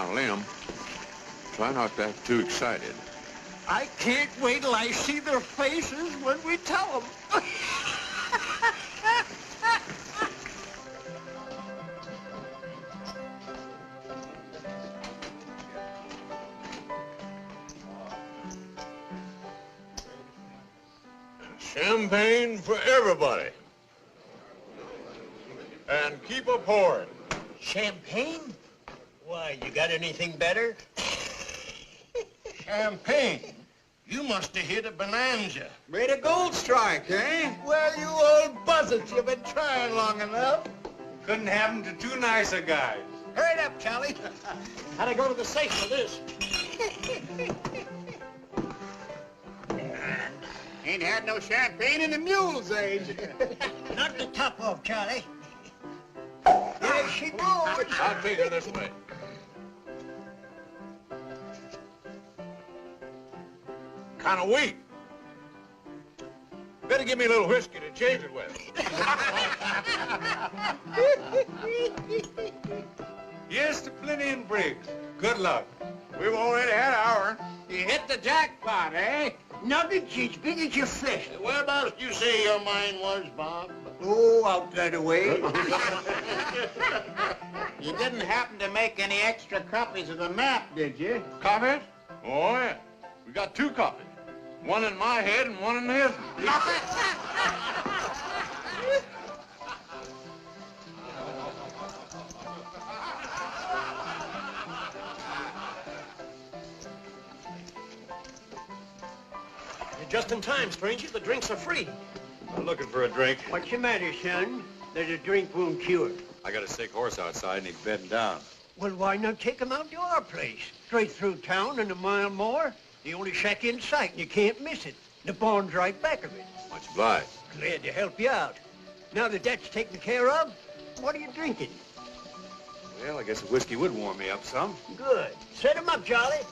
on a limb. Try not to act too excited. I can't wait till I see their faces when we tell them. Champagne for everybody. And keep a pouring. Champagne? Why, you got anything better? Champagne? You must have hit a bonanza. Made a gold strike, eh? Well, you old buzzards, you've been trying long enough. Couldn't happen to two nicer guys. Hurry it up, Charlie. How'd I go to the safe for this? Ain't had no champagne in the mule's age. Knock the top off, Charlie. There she goes. I'll take her this way. Kind of weak. Better give me a little whiskey to change it with. Here's to plenty and Briggs. Good luck. We've already had ours. You hit the jackpot, eh? Nuggets as big as your fist. Whereabouts did you say your mine was, Bob? Oh, out that way. You didn't happen to make any extra copies of the map, did you? Copies? Oh, yeah. We got 2 copies. One in my head and one in his. You're just in time, stranger. The drinks are free. I'm looking for a drink. What's the matter, son? There's a drink won't cure. I got a sick horse outside and he's bedding down. Well, why not take him out to our place? Straight through town and a mile more. The only shack in sight, and you can't miss it. The barn's right back of it. Much obliged. Glad to help you out. Now that that's taken care of, what are you drinking? Well, I guess a whiskey would warm me up some. Good. Set him up, Charlie.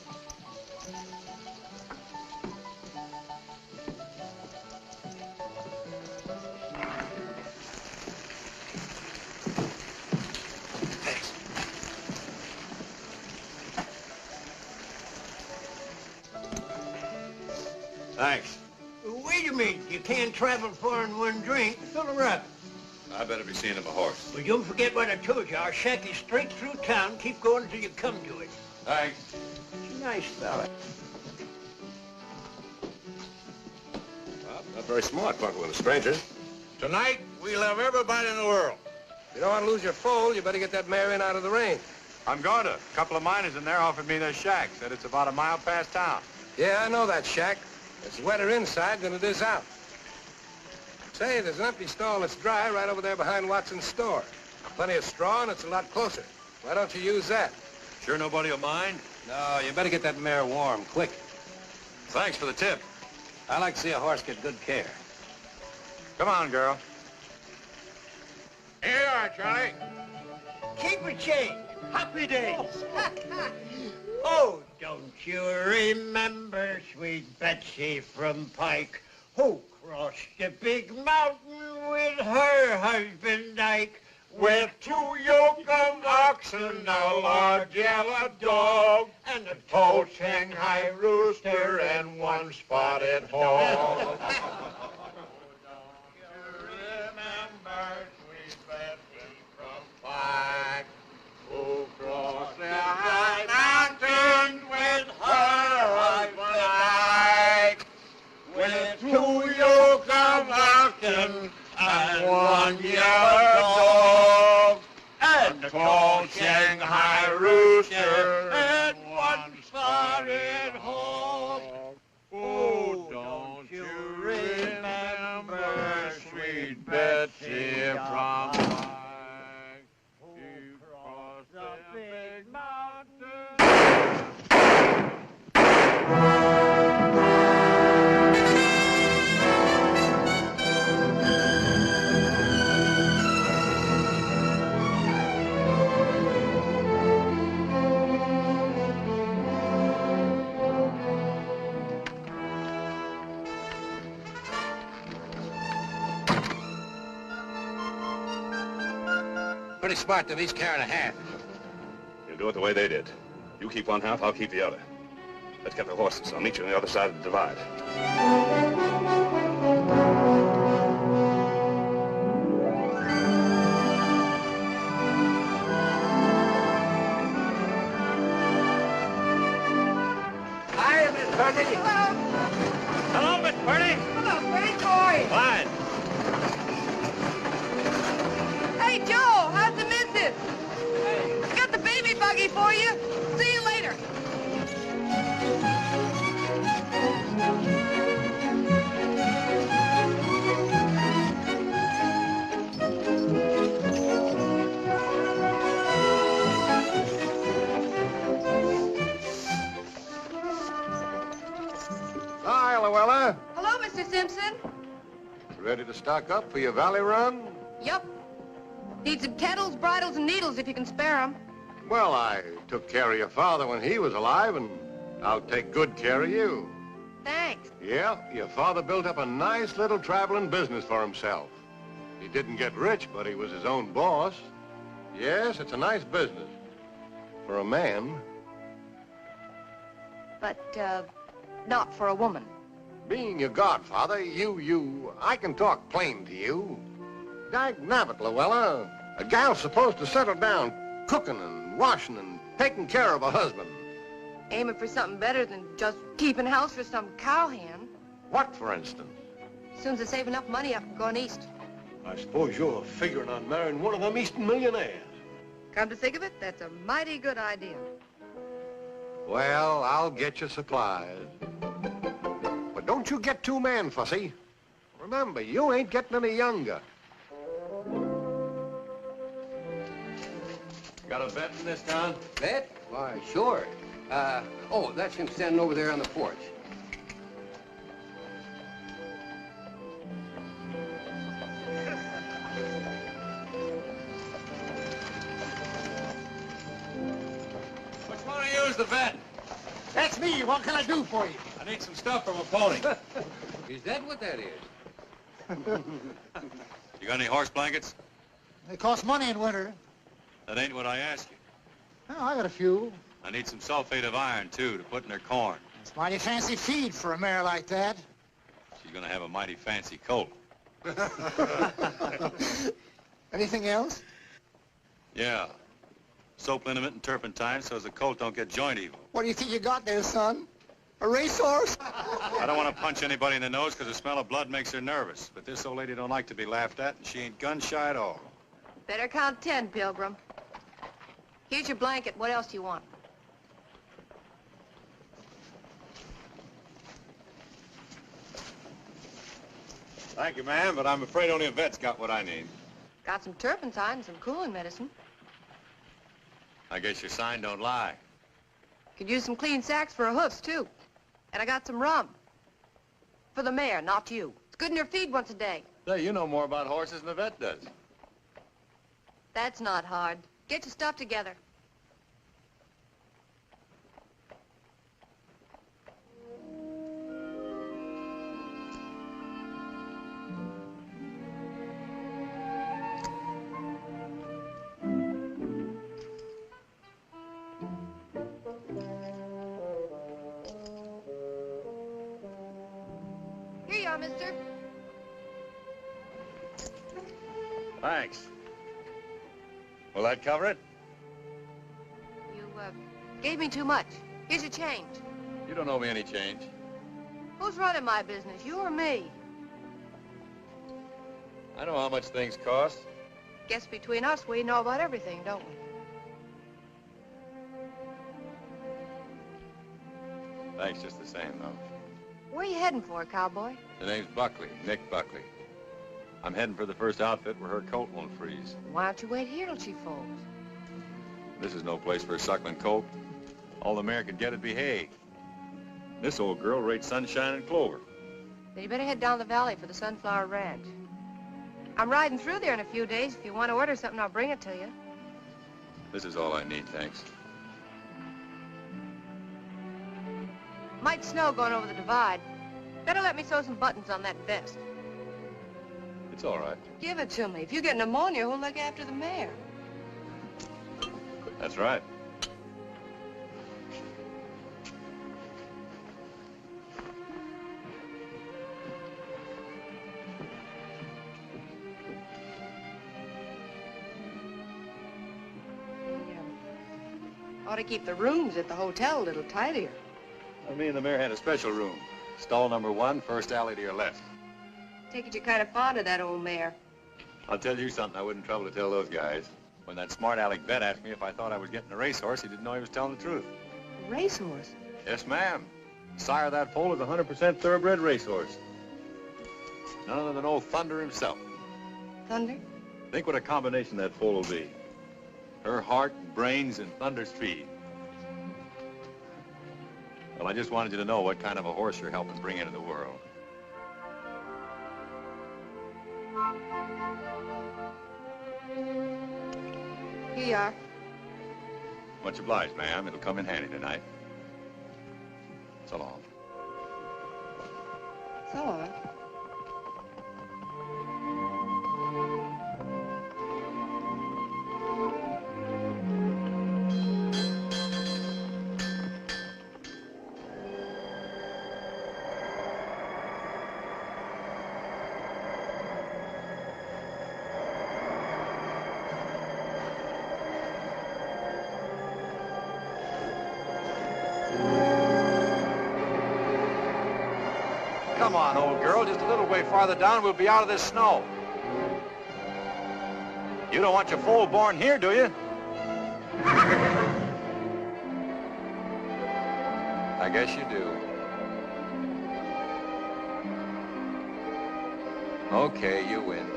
Thanks. Wait a minute. You can't travel far in one drink. Fill her up. I better be seeing him a horse. Well, don't forget what I told you. Our shack is straight through town. Keep going until you come to it. Thanks. He's a nice fella. Well, not very smart fucking with a stranger. Tonight, we love everybody in the world. If you don't want to lose your foal, you better get that mare in out of the rain. I'm going to. A couple of miners in there offered me their shack. Said it's about a mile past town. Yeah, I know that shack. It's wetter inside than it is out. Say, there's an empty stall that's dry right over there behind Watson's store. Plenty of straw, and it's a lot closer. Why don't you use that? Sure nobody will mind? No, you better get that mare warm, quick. Thanks for the tip. I like to see a horse get good care. Come on, girl. Here you are, Charlie. Keep a change. Happy days. Oh, don't you remember sweet Betsy from Pike, who crossed the big mountain with her husband Ike, with 2 yoke of oxen, a large yellow dog, and a tall Shanghai rooster, and 1 spotted hog. Remember sweet Betsy from Pike, who crossed the high mountain with her husband Ike, with 2 yoke of oxen and 1 yellow dog, and a tall Shanghai rooster and 1 spotted hog. Oh, don't you remember sweet Betsy from Pike, who crossed the big mountain? Pretty smart to at least care and a half. You'll do it the way they did. You keep one half, I'll keep the other. Let's get the horses. I'll meet you on the other side of the divide. Hi, Miss Bertie. Hello. Hello, Miss Bertie. Hello, Bertie. Boy. Fine. Hey, Joe, how's the missus? I got the baby buggy for you. See you later. Hi, Luella. Hello, Mr. Simpson. Ready to stock up for your valley run? Yup. Need some kettles, bridles, and needles if you can spare 'em. Well, I took care of your father when he was alive, and I'll take good care of you. Thanks. Yeah, your father built up a nice little traveling business for himself. He didn't get rich, but he was his own boss. Yes, it's a nice business. For a man. But, not for a woman. Being your godfather, I can talk plain to you. Dagnabbit, Luella. A gal's supposed to settle down cooking and washing and taking care of a husband. Aiming for something better than just keeping house for some cowhand. What, for instance? As soon as I save enough money, I'm going east. I suppose you're figuring on marrying one of them Eastern millionaires. Come to think of it, that's a mighty good idea. Well, I'll get you supplies. But don't you get too man-fussy. Remember, you ain't getting any younger. Got a bet in this town? Bet? Why, sure. Oh, that's him standing over there on the porch. Which one of you is the vet? That's me. What can I do for you? I need some stuff from a pony. Is that what that is? You got any horse blankets? They cost money in winter. That ain't what I asked you. Oh, I got a few. I need some sulfate of iron, too, to put in her corn. It's mighty fancy feed for a mare like that. She's gonna have a mighty fancy colt. Anything else? Yeah. Soap liniment and turpentine so as the colt don't get joint evil. What do you think you got there, son? A racehorse? I don't want to punch anybody in the nose because the smell of blood makes her nervous. But this old lady don't like to be laughed at, and she ain't gun shy at all. Better count 10, Pilgrim. Here's your blanket. What else do you want? Thank you, ma'am, but I'm afraid only a vet's got what I need. Got some turpentine and some cooling medicine. I guess your sign don't lie. Could use some clean sacks for her hoofs, too. And I got some rum. For the mare, not you. It's good in her feed once a day. Say, you know more about horses than the vet does. That's not hard. Get your stuff together. Here you are, mister. Thanks. Will that cover it? You, gave me too much. Here's your change. You don't owe me any change. Who's running my business, you or me? I know how much things cost. Guess between us, we know about everything, don't we? Thanks just the same, though. Where are you heading for, cowboy? The name's Buckley, Nick Buckley. I'm heading for the first outfit where her colt won't freeze. Why don't you wait here till she folds? This is no place for a suckling colt. All the mare could get would be hay. This old girl rates sunshine and clover. Then you better head down the valley for the Sunflower Ranch. I'm riding through there in a few days. If you want to order something, I'll bring it to you. This is all I need, thanks. Might snow going over the divide. Better let me sew some buttons on that vest. It's all right. Give it to me. If you get pneumonia, who'll look after the mare? That's right. Ought to keep the rooms at the hotel a little tidier. Well, me and the mayor had a special room. Stall number 1, first alley to your left. Take it you're kind of fond of that old mare. I'll tell you something I wouldn't trouble to tell those guys. When that smart aleck vet asked me if I thought I was getting a racehorse, he didn't know he was telling the truth. A racehorse? Yes, ma'am. Sire of that foal is a 100% thoroughbred racehorse. None other than old Thunder himself. Thunder? Think what a combination that foal will be. Her heart, brains, and Thunder's feed. Well, I just wanted you to know what kind of a horse you're helping bring into the world. Here you are. Much obliged, ma'am. It'll come in handy tonight. So long. So long. Come on, old girl. Just a little way farther down, we'll be out of this snow. You don't want your foal born here, do you? I guess you do. Okay, you win.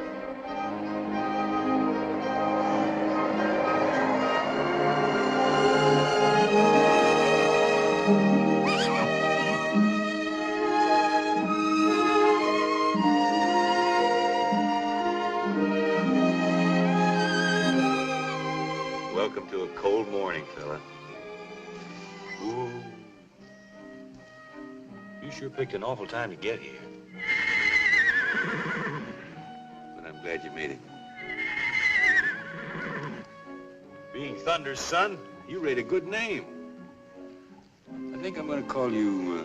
Welcome to a cold morning, fella. Ooh. You sure picked an awful time to get here. But I'm glad you made it. Being Thunder's son, you rate a good name. I think I'm gonna call you,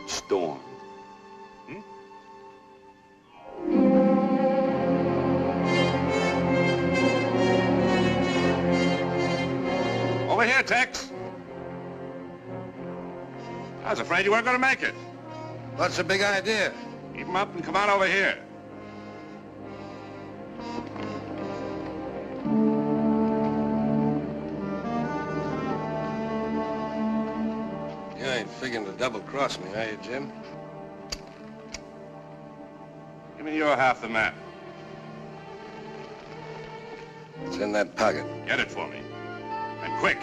Storm. Hmm? Over here, Tex. I was afraid you weren't going to make it. What's the big idea? Keep him up and come on over here. You ain't figuring to double-cross me, are you, Jim? Give me your half the map. It's in that pocket. Get it for me. And quick.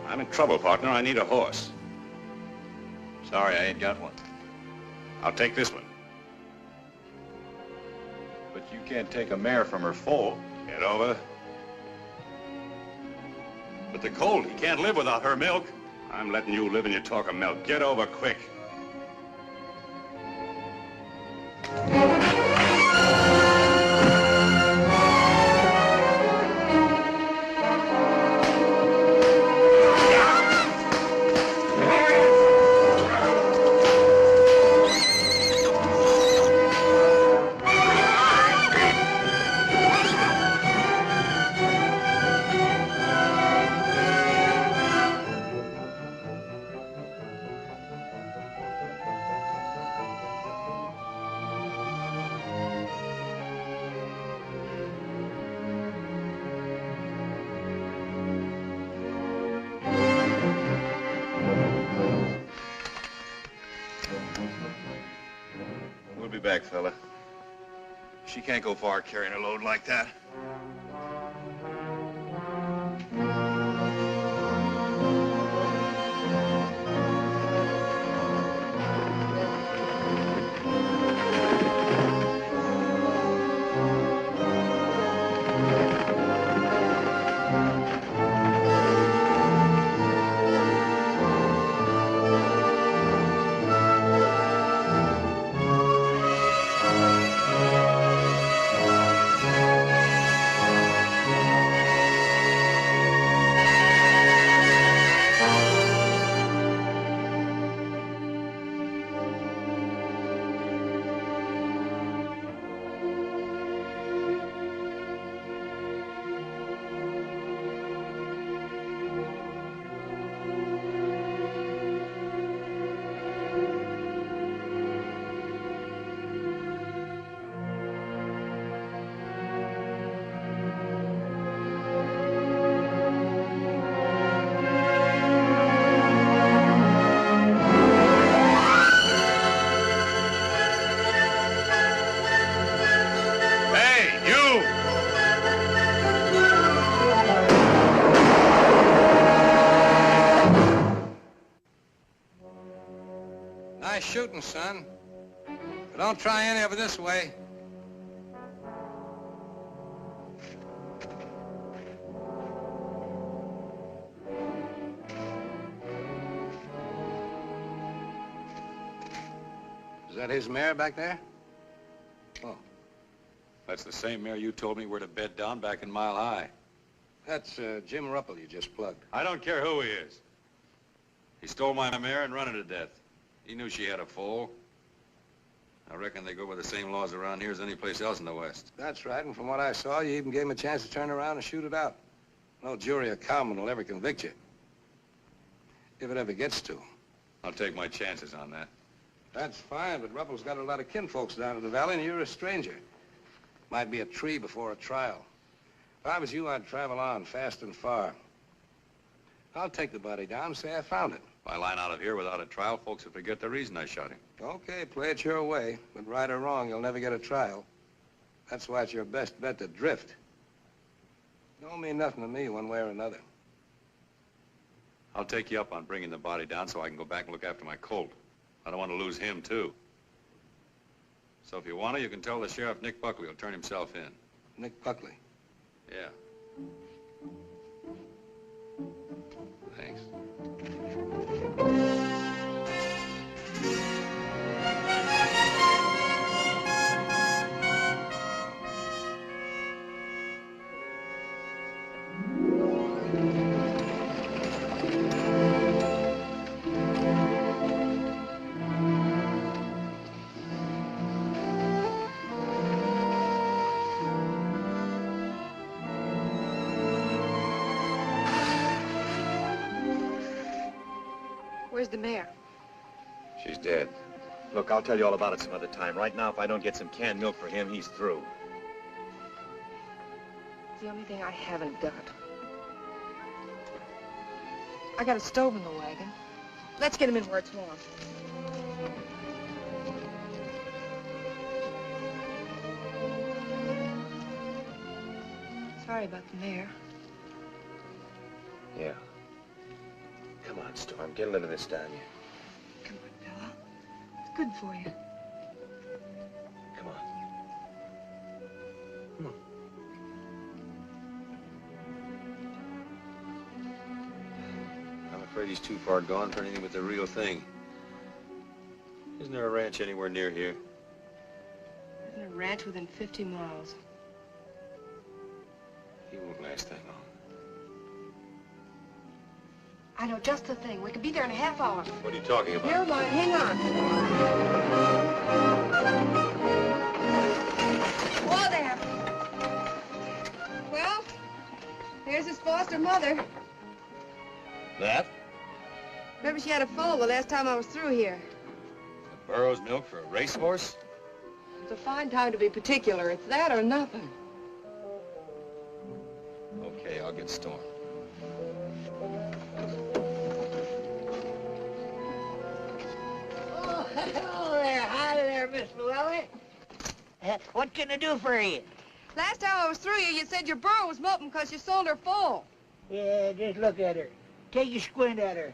I'm in trouble, partner. I need a horse. Sorry, I ain't got one. I'll take this one. But you can't take a mare from her foal. Get over. But the colt, he can't live without her milk. I'm letting you live and you talk of milk. Get over quick. be back, fella. She can't go far carrying a load like that. Nice shooting, son. But don't try any of it this way. Is that his mare back there? Oh. That's the same mare you told me where to bed down back in Mile High. That's Jim Ruppel you just plugged. I don't care who he is. He stole my mare and run her to death. He knew she had a foal. I reckon they go by the same laws around here as any place else in the West. That's right, and from what I saw, you even gave him a chance to turn around and shoot it out. No jury or cowman will ever convict you. If it ever gets to him. I'll take my chances on that. That's fine, but Ruppel's got a lot of kinfolks down in the valley, and you're a stranger. Might be a tree before a trial. If I was you, I'd travel on, fast and far. I'll take the body down and say I found it. If I line out of here without a trial, folks will forget the reason I shot him. Okay, play it your way, but right or wrong, you'll never get a trial. That's why it's your best bet to drift. Don't mean nothing to me one way or another. I'll take you up on bringing the body down so I can go back and look after my colt. I don't want to lose him, too. So if you want to, you can tell the sheriff Nick Buckley will turn himself in. Nick Buckley? Yeah. Thanks. Where's the mare? She's dead. Look, I'll tell you all about it some other time. Right now, if I don't get some canned milk for him, he's through. It's the only thing I haven't got. I got a stove in the wagon. Let's get him in where it's warm. Sorry about the mare. Yeah. Come on, Storm. Get a little of this down you. Come on, Bella. It's good for you. Come on. Come on. I'm afraid he's too far gone for anything but the real thing. Isn't there a ranch anywhere near here? There's a ranch within 50 miles. He won't last that long. I know just the thing. We could be there in a half hour. What are you talking about? Never mind. Hang on. Whoa there. Well, here's his foster mother. That? Remember she had a foal the last time I was through here. The Burrows milk for a racehorse? It's a fine time to be particular. It's that or nothing. Okay, I'll get Storm. Oh, hello there. Hi there, Miss Llewellyn. What can I do for you? Last time I was through you said your burro was molting because you sold her full. Yeah, just look at her. Take a squint at her.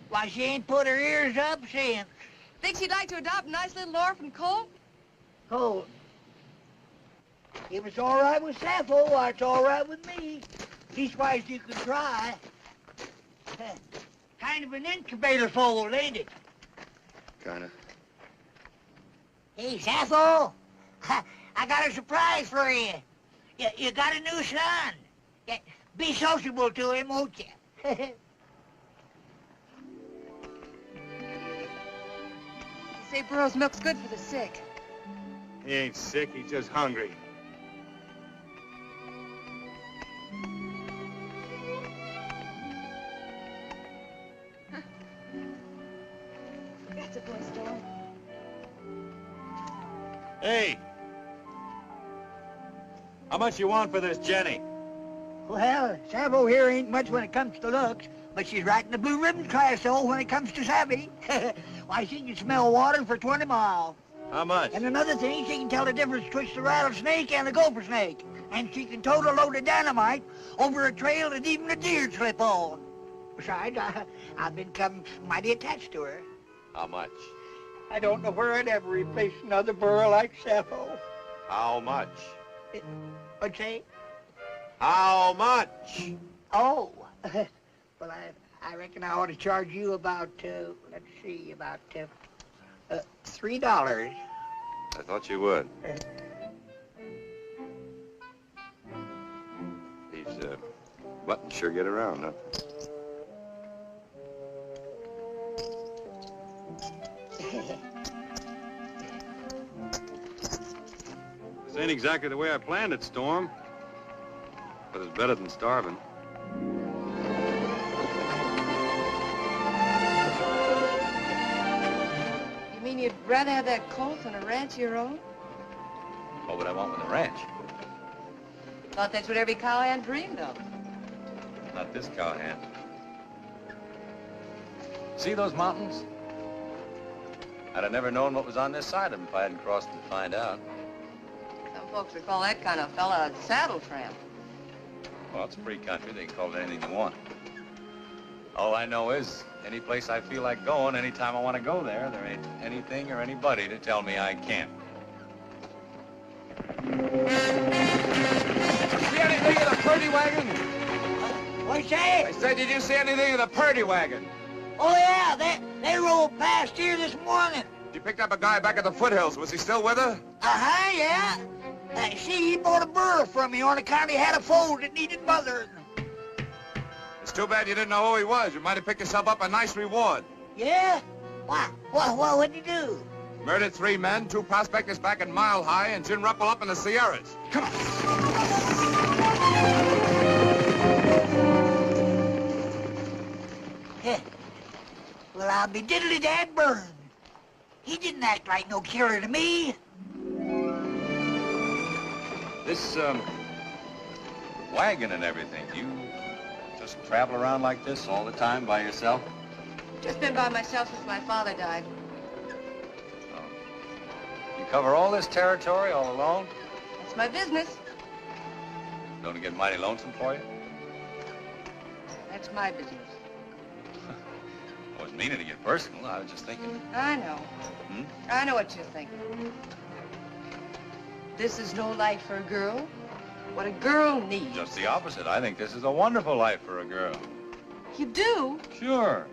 Why, she ain't put her ears up since. Think she'd like to adopt a nice little orphan colt? Colt. If it's all right with Sappho, why, it's all right with me. Leastwise, you can try. Kind of an incubator foal, ain't it? Kinda. Hey, Sappho, I got a surprise for you. You got a new son. Yeah, be sociable to him, won't you? They say burro's milk's good for the sick. He ain't sick, he's just hungry. That's a boy, Storm. Hey! How much you want for this Jenny? Well, Sappho here ain't much when it comes to looks, but she's right in the blue ribbon class, though, when it comes to savvy. Why, she can smell water for 20 miles. How much? And another thing, she can tell the difference between the rattlesnake and the gopher snake. And she can tote a load of dynamite over a trail that even a deer slip on. Besides, I've become mighty attached to her. How much? I don't know where I'd ever replace another burro like Sappho. How much? What'd you say? How much? Oh, well, I reckon I ought to charge you about, let's see, about $3. I thought you would. These buttons sure get around, huh? This ain't exactly the way I planned it, Storm. But it's better than starving. You mean you'd rather have that colt than a ranch of your own? What would I want with a ranch? Thought that's what every cowhand dreamed of. Not this cowhand. See those mountains? I'd have never known what was on this side of them if I hadn't crossed them to find out. Some folks would call that kind of fella a saddle tramp. Well, it's a free country. They can call it anything they want. All I know is, any place I feel like going, anytime I want to go there, there ain't anything or anybody to tell me I can't. See anything of the Purdy wagon? What's that? I said, did you see anything of the Purdy wagon? Oh, yeah, they rolled past here this morning. You picked up a guy back at the foothills. Was he still with her? Uh-huh, yeah. See, he bought a burro from me on account he had a foal that needed mothering. It's too bad you didn't know who he was. You might have picked yourself up a nice reward. Yeah? Why, what'd he do? Murdered 3 men, 2 prospectors back in Mile High, and Jim Ruppel up in the Sierras. Come on. Heh. Well, I'll be diddly-dad burned. He didn't act like no killer to me. This, wagon and everything, you just travel around like this all the time by yourself? Just been by myself since my father died. You cover all this territory all alone? That's my business. Don't it get mighty lonesome for you? That's my business. I wasn't meaning to get personal. I was just thinking. I know. I know what you're thinking. This is no life for a girl. What a girl needs. Just the opposite. I think this is a wonderful life for a girl. You do? Sure.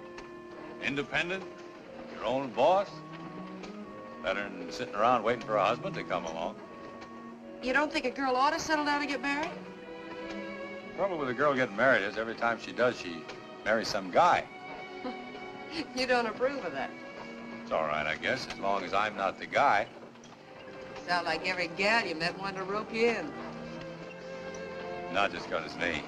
Independent, your own boss. Better than sitting around waiting for a husband to come along. You don't think a girl ought to settle down and get married? The trouble with a girl getting married is every time she does, she marries some guy. You don't approve of that. It's all right, I guess, as long as I'm not the guy. Sound like every gal you met wanted to rope you in. Not just got his name.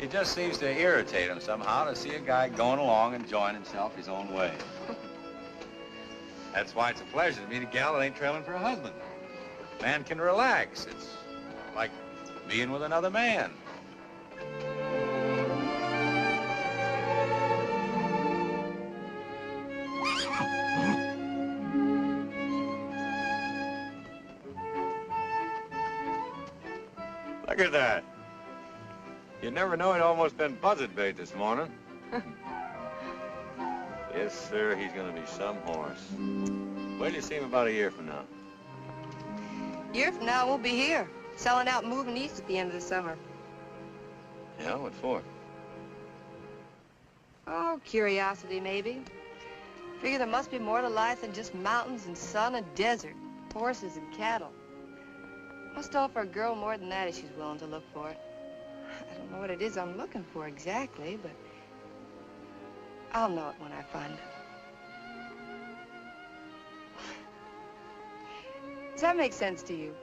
It just seems to irritate him somehow to see a guy going along enjoying himself his own way. That's why it's a pleasure to meet a gal that ain't trailing for a husband. Man can relax. It's like being with another man. Look at that. You never know, he'd almost been buzzard bait this morning. Yes, sir, he's gonna be some horse. Wait till you see him about a year from now. A year from now, we'll be here, selling out and moving east at the end of the summer. Yeah, what for? Oh, curiosity, maybe. Figure there must be more to life than just mountains and sun and desert, horses and cattle. Must offer a girl more than that if she's willing to look for it. I don't know what it is I'm looking for exactly, but I'll know it when I find it. Does that make sense to you?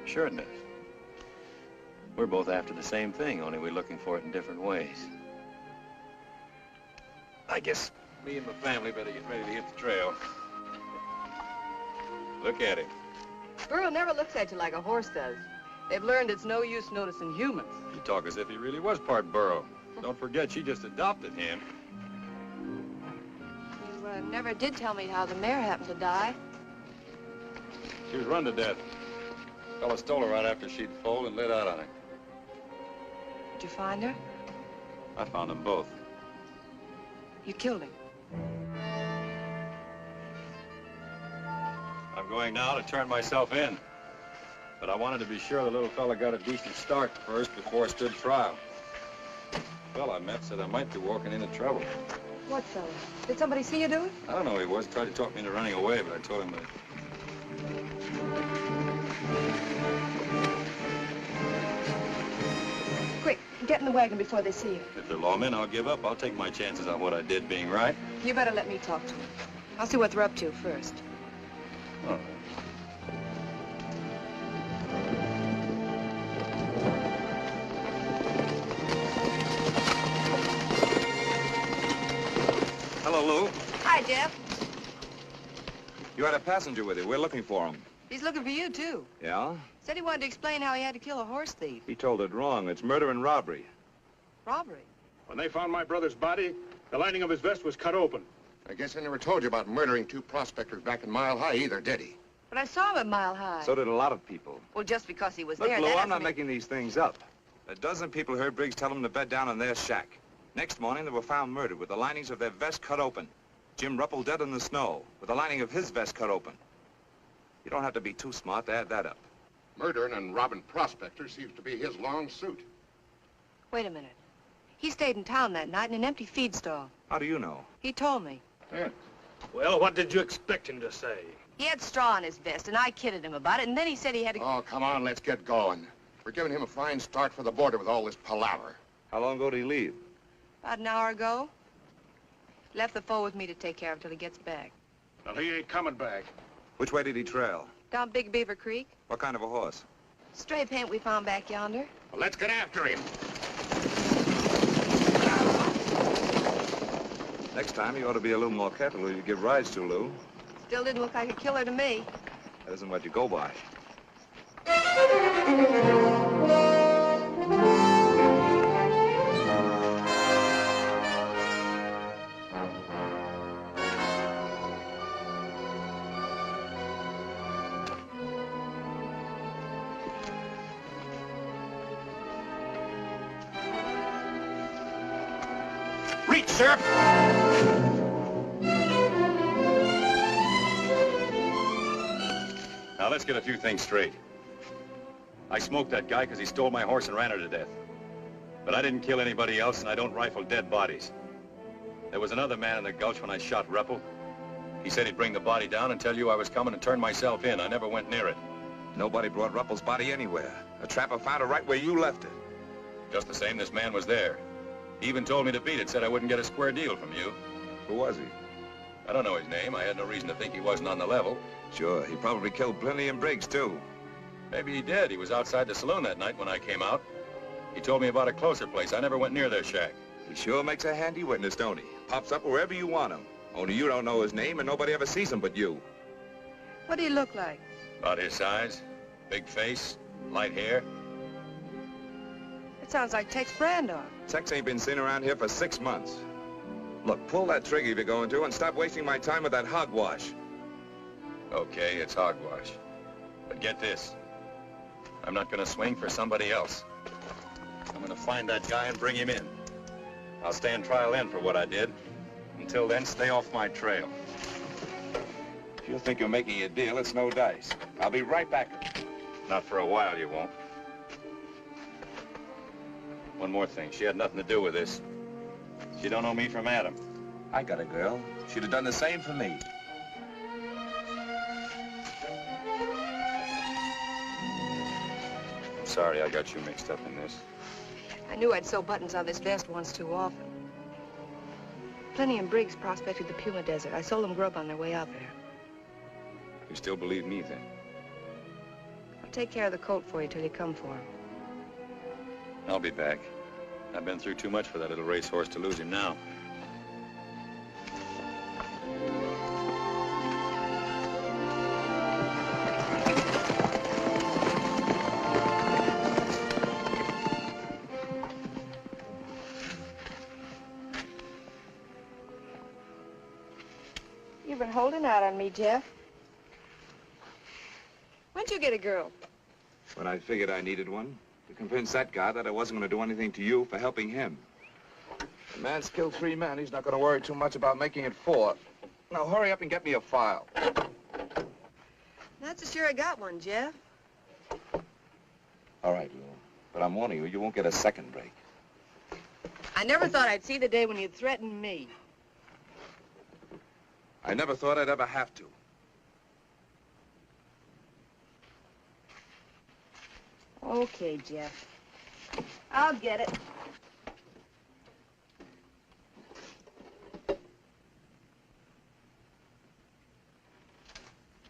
Sure it does. We're both after the same thing, only we're looking for it in different ways. I guess me and my family better get ready to hit the trail. Look at him. Burro never looks at you like a horse does. They've learned it's no use noticing humans. You talk as if he really was part burro. Don't forget, she just adopted him. You never did tell me how the mare happened to die. She was run to death. A fella stole her right after she'd foaled and lit out on her. Did you find her? I found them both. You killed him. I'm going now to turn myself in. But I wanted to be sure the little fella got a decent start first before I stood trial. The fella I met said I might be walking into trouble. What fella? Did somebody see you do it? I don't know who he was. Tried to talk me into running away, but I told him that. Quick, get in the wagon before they see you. If they're lawmen, I'll give up. I'll take my chances on what I did being right. You better let me talk to them. I'll see what they're up to first. All right. Hello, Lou. Hi, Jeff. You had a passenger with you. We're looking for him. He's looking for you, too. Yeah? Said he wanted to explain how he had to kill a horse thief. He told it wrong. It's murder and robbery. Robbery? When they found my brother's body, the lining of his vest was cut open. I guess I never told you about murdering 2 prospectors back in Mile High either, did he? But I saw him at Mile High. So did a lot of people. Well, just because he was Look, there, Lou, that I'm not doesn't making these things up. A dozen people heard Briggs tell them to bed down in their shack. Next morning, they were found murdered with the linings of their vest cut open. Jim Ruppel dead in the snow, with the lining of his vest cut open. You don't have to be too smart to add that up. Murdering and robbing prospectors seems to be his long suit. Wait a minute. He stayed in town that night in an empty feed stall. How do you know? He told me. Yeah. Well, what did you expect him to say? He had straw in his vest, and I kidded him about it, and then he said he had to... Oh, come on, let's get going. We're giving him a fine start for the border with all this palaver. How long ago did he leave? About an hour ago. Left the foal with me to take care of till he gets back. Well, he ain't coming back. Which way did he trail? Down Big Beaver Creek. What kind of a horse? Stray paint we found back yonder. Well, let's get after him. Next time, you ought to be a little more careful who you give rides to, Lou. Still didn't look like a killer to me. That isn't what you go by. Reach, sir. Now, let's get a few things straight. I smoked that guy because he stole my horse and ran her to death. But I didn't kill anybody else, and I don't rifle dead bodies. There was another man in the gulch when I shot Ruppel. He said he'd bring the body down and tell you I was coming and turn myself in. I never went near it. Nobody brought Ruppel's body anywhere. A trapper found it right where you left it. Just the same, this man was there. He even told me to beat it, said I wouldn't get a square deal from you. Who was he? I don't know his name. I had no reason to think he wasn't on the level. Sure, he probably killed Plenty and Briggs, too. Maybe he did. He was outside the saloon that night when I came out. He told me about a closer place. I never went near their shack. He sure makes a handy witness, don't he? Pops up wherever you want him. Only you don't know his name, and nobody ever sees him but you. What do you look like? About his size. Big face, light hair. It sounds like Tex Brandon. Tex ain't been seen around here for 6 months. Look, pull that trigger if you're going to, and stop wasting my time with that hogwash. Okay, it's hogwash. But get this. I'm not gonna swing for somebody else. I'm gonna find that guy and bring him in. I'll stand trial in for what I did. Until then, stay off my trail. If you think you're making a deal, it's no dice. I'll be right back. Not for a while, you won't. One more thing. She had nothing to do with this. She don't know me from Adam. I got a girl. She'd have done the same for me. I'm sorry I got you mixed up in this. I knew I'd sew buttons on this vest once too often. Plenty and Briggs prospected the Puma Desert. I sold them grub on their way out there. You still believe me, then? I'll take care of the colt for you till you come for him. I'll be back. I've been through too much for that little racehorse to lose him now. You've been holding out on me, Jeff. When'd you get a girl? When I figured I needed one, to convince that guy that I wasn't going to do anything to you for helping him. The man's killed 3 men. He's not going to worry too much about making it 4. Now, hurry up and get me a file. Not so sure I got one, Jeff. All right, Lou. But I'm warning you, you won't get a second break. I never thought I'd see the day when you'd threaten me. I never thought I'd ever have to. Okay, Jeff. I'll get it.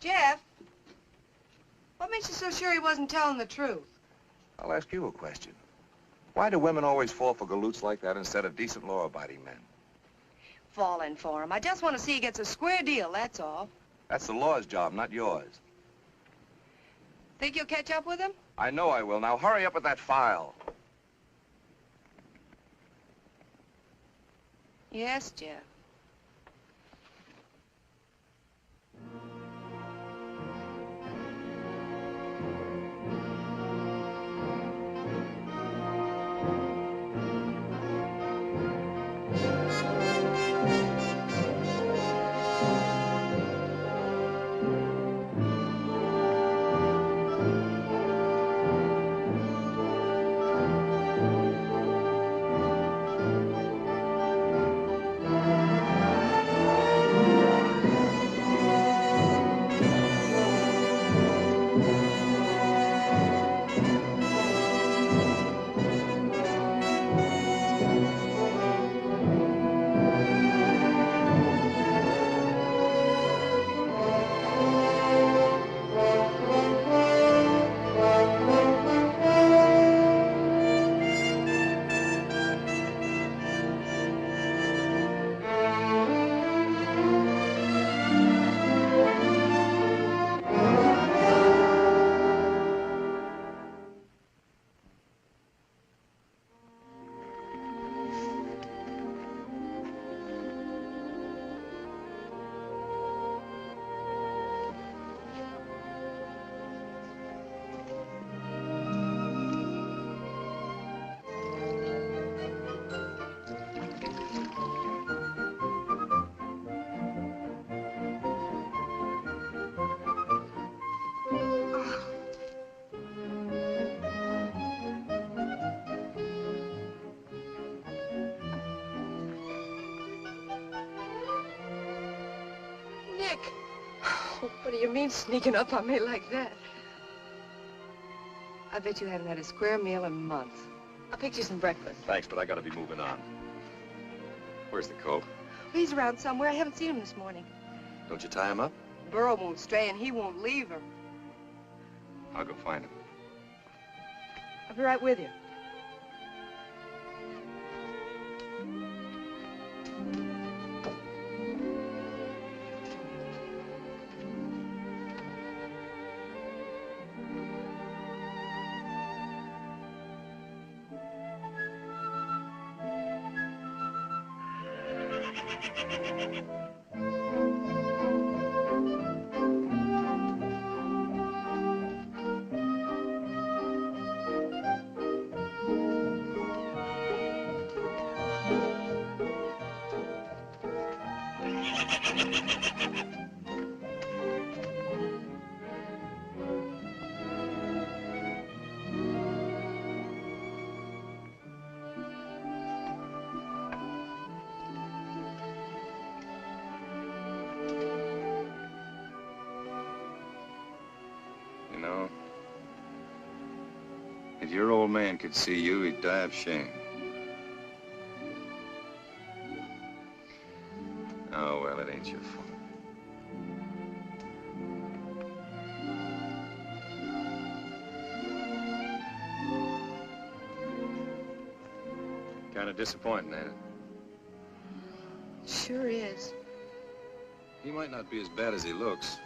Jeff, what makes you so sure he wasn't telling the truth? I'll ask you a question. Why do women always fall for galoots like that instead of decent law-abiding men? Falling for him. I just want to see he gets a square deal, that's all. That's the law's job, not yours. Think you'll catch up with him? I know I will. Now hurry up with that file. Yes, Jeff. Nick! Oh, what do you mean sneaking up on me like that? I bet you haven't had a square meal in months. I'll pick you some breakfast. Thanks, but I gotta be moving on. Where's the colt? He's around somewhere. I haven't seen him this morning. Don't you tie him up? Burro won't stray and he won't leave her. I'll go find him. I'll be right with you. You know, if your old man could see you, he'd die of shame. Oh, well, it ain't your fault. Kind of disappointing, ain't it? Sure is. He might not be as bad as he looks.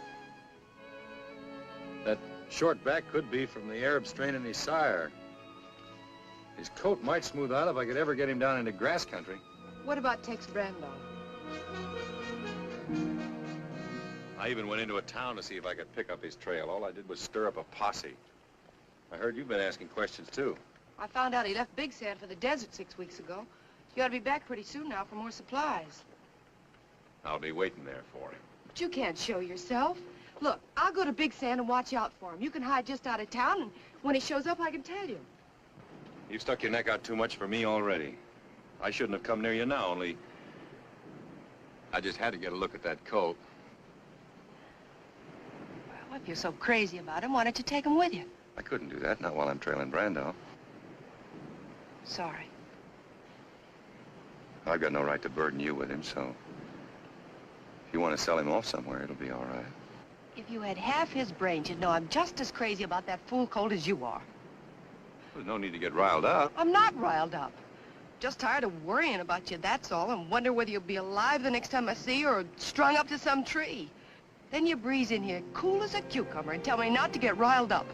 That short back could be from the Arab strain in his sire. His coat might smooth out if I could ever get him down into grass country. What about Tex Brando? I even went into a town to see if I could pick up his trail. All I did was stir up a posse. I heard you've been asking questions, too. I found out he left Big Sand for the desert 6 weeks ago. You ought to be back pretty soon now for more supplies. I'll be waiting there for him. But you can't show yourself. Look, I'll go to Big Sand and watch out for him. You can hide just out of town, and when he shows up, I can tell you. You've stuck your neck out too much for me already. I shouldn't have come near you now, only I just had to get a look at that coat. Well, if you're so crazy about him, why don't you take him with you? I couldn't do that, not while I'm trailing Brando. Sorry. I've got no right to burden you with him, so if you want to sell him off somewhere, it'll be all right. If you had half his brains, you'd know I'm just as crazy about that fool colt as you are. There's no need to get riled up. I'm not riled up. Just tired of worrying about you, that's all, and wonder whether you'll be alive the next time I see you or strung up to some tree. Then you breeze in here, cool as a cucumber, and tell me not to get riled up.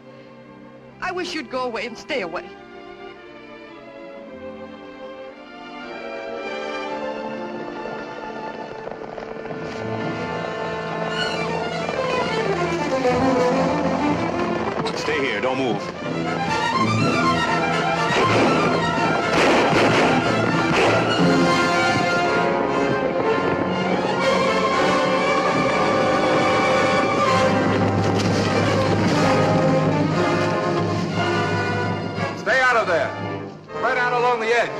I wish you'd go away and stay away. Stay here, don't move. Stay out of there. Right out along the edge.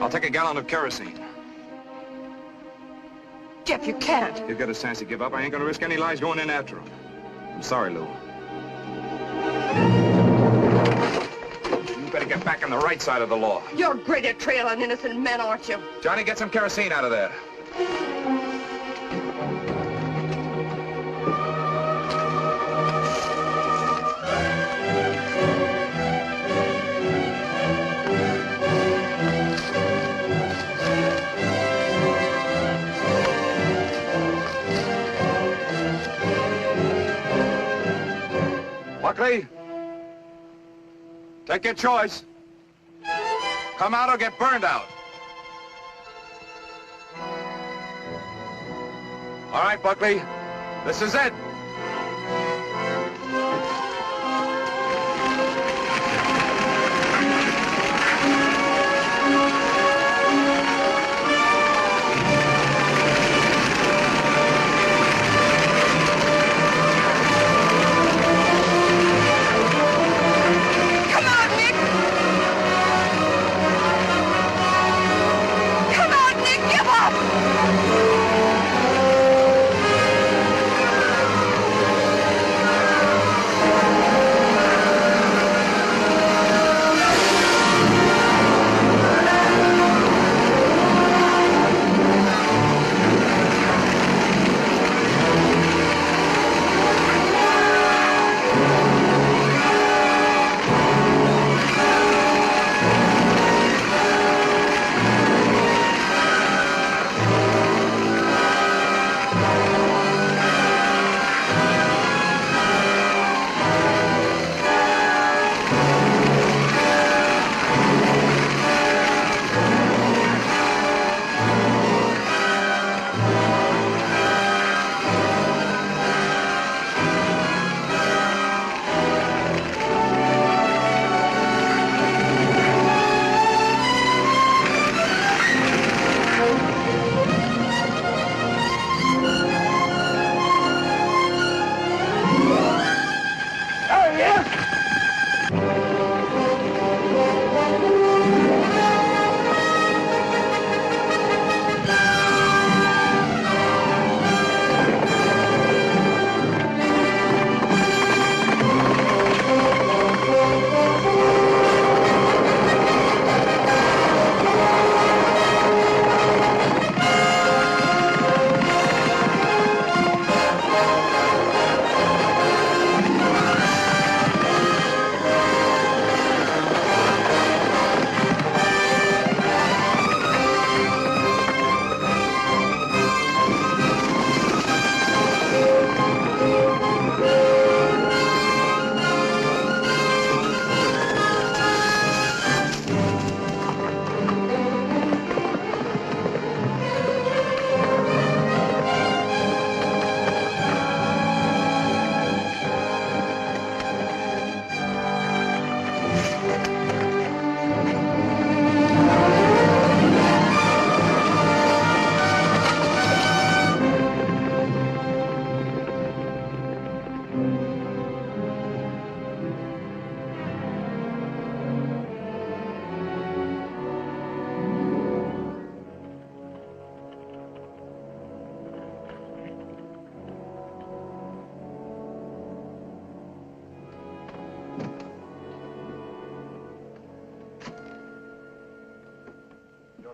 I'll take a gallon of kerosene. Jeff, you can't. He'll get a chance to give up. I ain't gonna risk any lives going in after him. I'm sorry, Lou. You better get back on the right side of the law. You're great at trailing innocent men, aren't you? Johnny, get some kerosene out of there. Buckley, take your choice. Come out or get burned out. All right, Buckley, this is it.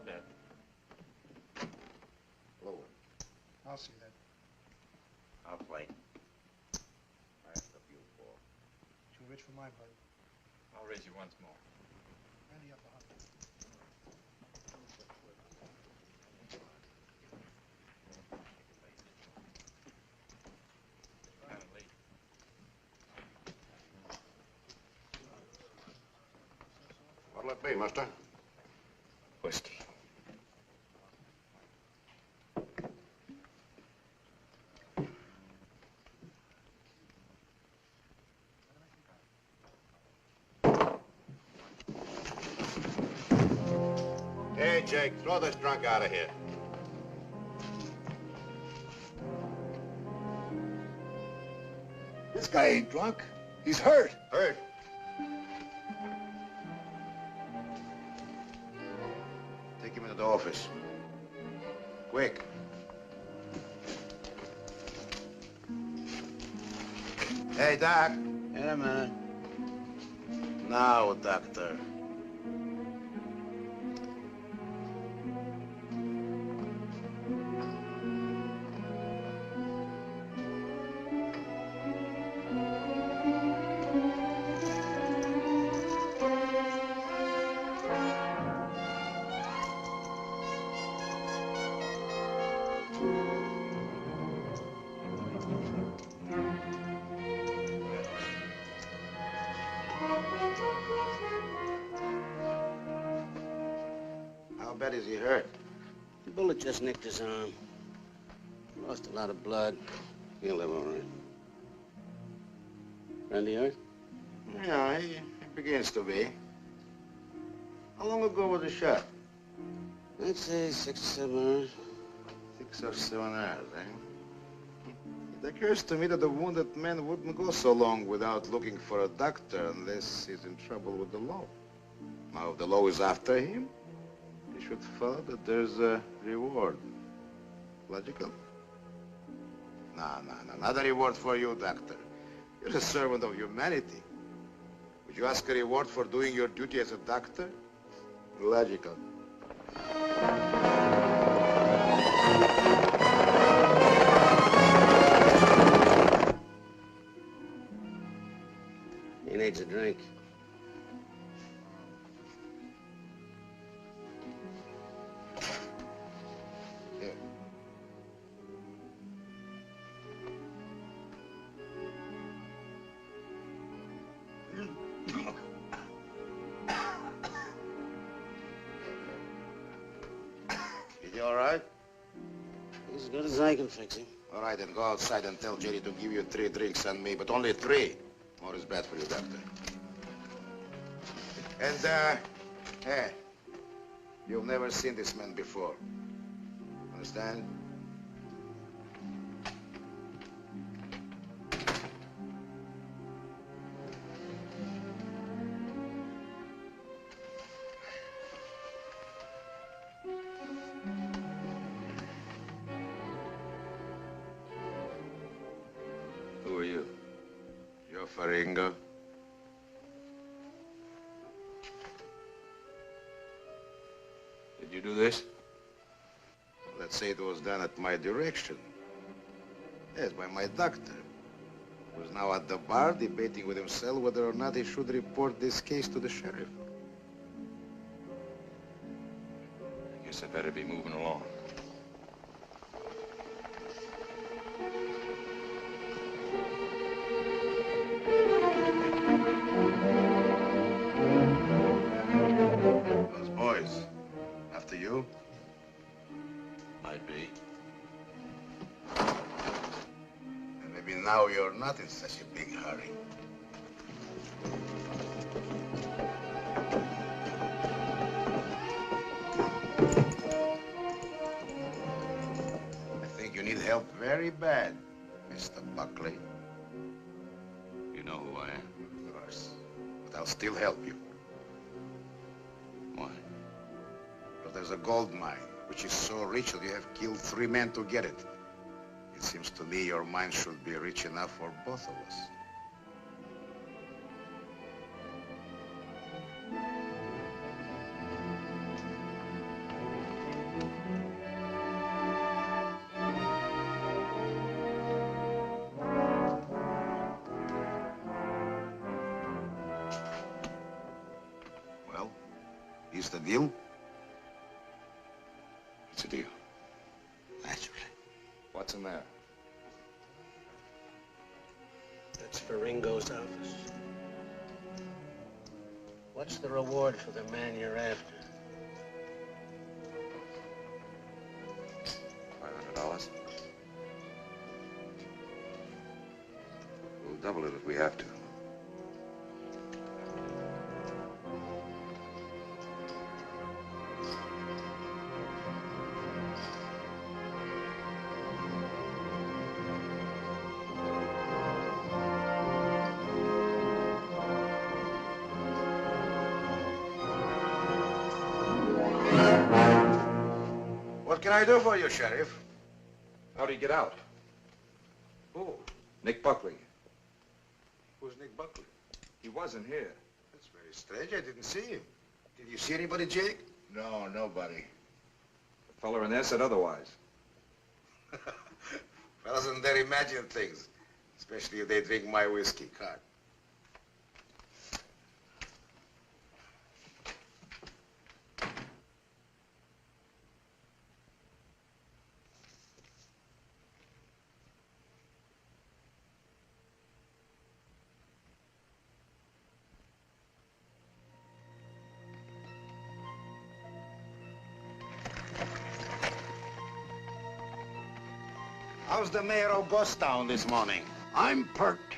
bad. Lower. I'll see that. I'll play. Last of you four. Too rich for my blood. I'll raise you once more. Randy up 100. Kind of late. What'll it be, mister? Whiskey. Hey, Jake, throw this drunk out of here. This guy ain't drunk. He's hurt. Hurt? Take him into the office. Quick. Hey, Doc. In a minute. Now, doctor. How bad is he hurt? The bullet just nicked his arm. Lost a lot of blood. He'll live all right. Randy hurt? Yeah, he begins to be. How long ago was the shot? I'd say 6 or 7 hours. 6 or 7 hours, eh? It occurs to me that the wounded man wouldn't go so long without looking for a doctor unless he's in trouble with the law. Now, if the law is after him, he should follow that there's a reward. Logical? No, not a reward for you, doctor. You're a servant of humanity. Would you ask a reward for doing your duty as a doctor? Logical. He needs a drink. Here. Is he all right? He's as good as I can fix him. All right, then go outside and tell Jerry to give you 3 drinks on me, but only 3. More is bad for you, doctor. And, hey, you've never seen this man before. Understand? Who are you? You're Faringo. Did you do this? Let's say it was done at my direction. Yes, by my doctor, who's now at the bar debating with himself whether or not he should report this case to the sheriff. I guess I better be moving along. Those boys, after you? Might be. And maybe now you're not in such a big hurry. I think you need help very bad, Mr. Buckley. You know who I am? Of course. But I'll still help you. Why? Because there's a gold mine, which is so rich that you have killed 3 men to get it. It seems to me your mine should be rich enough for both of us. this the deal? It's a deal. Naturally. What's in there? That's for Ringo's office. What's the reward for the man you're after? $500. We'll double it if we have to. What can I do for you, Sheriff? How'd he get out? Who? Nick Buckley. Who's Nick Buckley? He wasn't here. That's very strange. I didn't see him. Did you see anybody, Jake? No, nobody. The fella in there said otherwise. Fellas in there imagine things, especially if they drink my whiskey. Cut. How's the mayor of Ghostown this morning? I'm perked.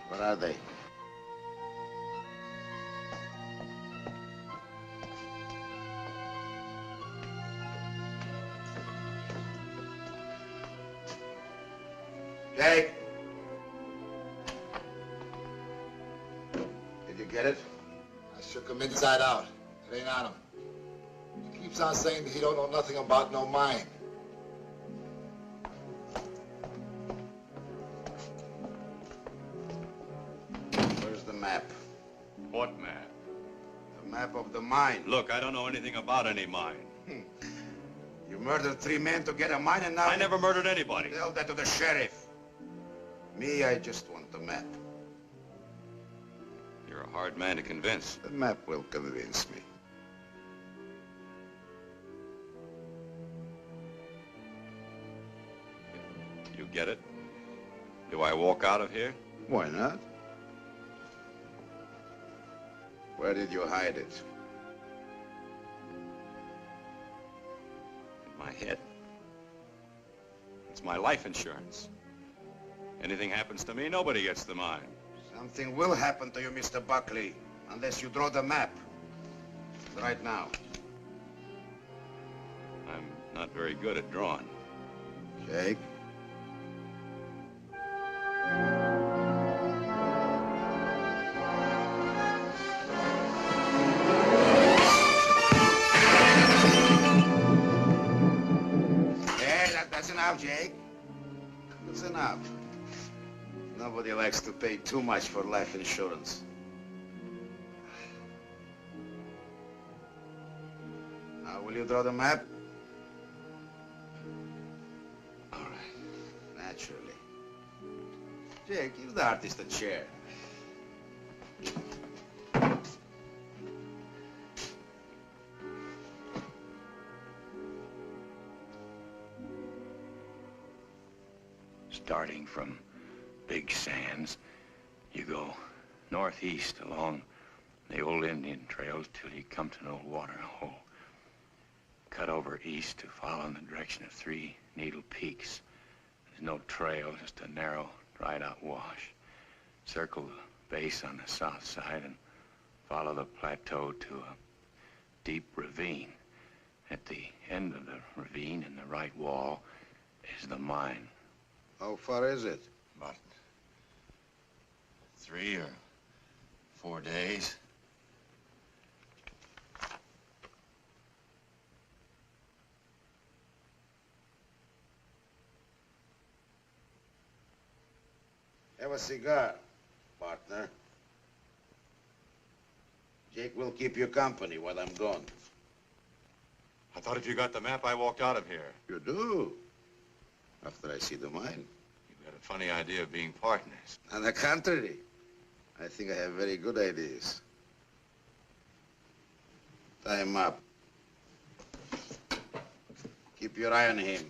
Where are they? Jake? Did you get it? I shook him inside out. It ain't on him. He keeps on saying that he don't know nothing about no mine. Where's the map? What map? The map of the mine. Look, I don't know anything about any mine. You murdered 3 men to get a mine and now... I never murdered anybody. Tell that to the sheriff. Me, I just want the map. You're a hard man to convince. The map will convince me. You get it? Do I walk out of here? Why not? Where did you hide it? In my head. It's my life insurance. Anything happens to me, nobody gets the mine. Something will happen to you, Mr. Buckley, unless you draw the map. Right now. I'm not very good at drawing. Jake? That's enough, Jake. That's enough. Nobody likes to pay too much for life insurance. Now, will you draw the map? All right. Naturally. Jake, give the artist a chair. Starting from Big Sands, you go northeast along the old Indian trails till you come to an old water hole. Cut over east to follow in the direction of 3 Needle Peaks. There's no trail, just a narrow, dried-out wash. Circle the base on the south side and follow the plateau to a deep ravine. At the end of the ravine, in the right wall, is the mine. How far is it? About 3 or 4 days. Have a cigar, partner. Jake will keep you company while I'm gone. I thought if you got the map, I walked out of here. You do? After I see the mine. You've got a funny idea of being partners. On the contrary, I think I have very good ideas. Tie him up. Keep your eye on him.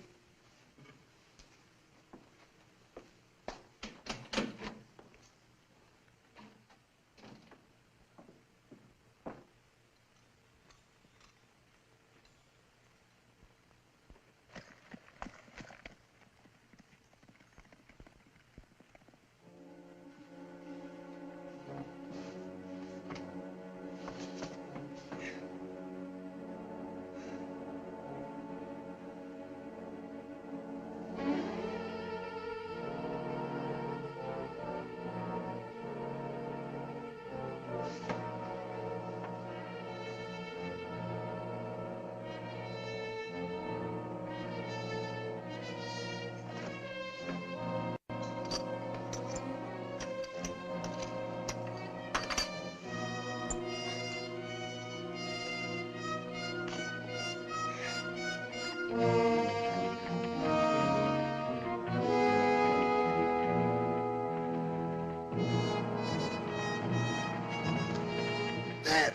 Dad,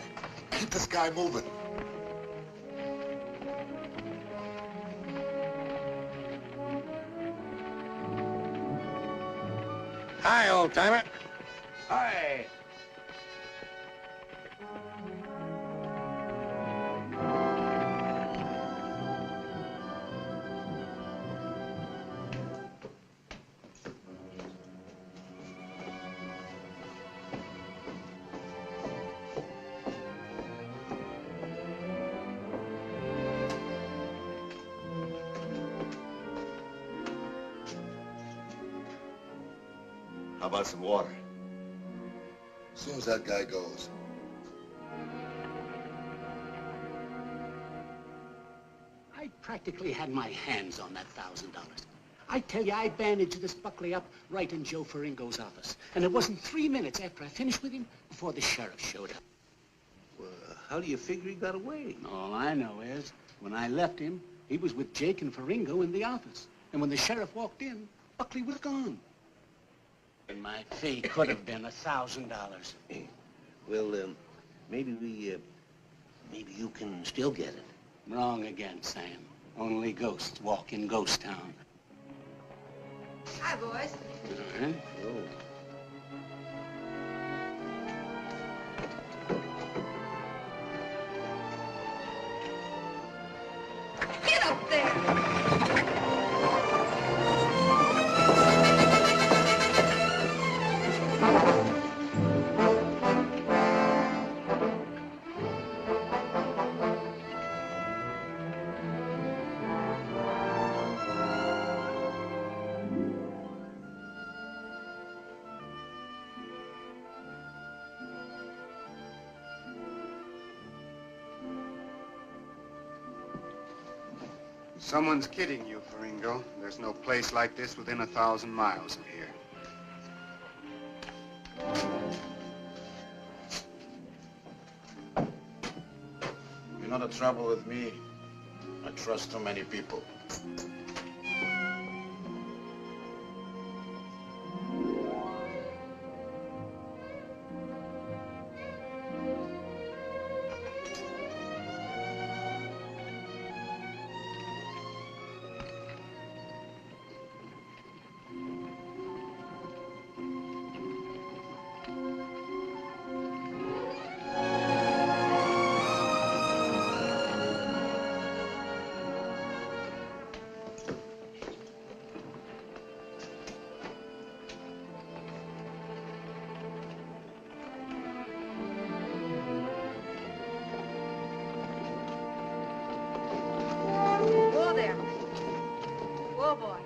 keep this guy moving. Hi, old-timer. Hi. How about some water? As soon as that guy goes. I practically had my hands on that $1,000. I tell you, I bandaged this Buckley up right in Joe Faringo's office. And it wasn't 3 minutes after I finished with him before the sheriff showed up. Well, how do you figure he got away? All I know is, when I left him, he was with Jake and Faringo in the office. And when the sheriff walked in, Buckley was gone. And my fee could have been $1,000. Well, maybe you can still get it. Wrong again, Sam. Only ghosts walk in Ghost Town. Hi, boys. Uh-huh. Oh. Get up there! Someone's kidding you, Faringo. There's no place like this within 1,000 miles of here. You know the trouble with me? I trust too many people. Whoa there. Whoa, boy.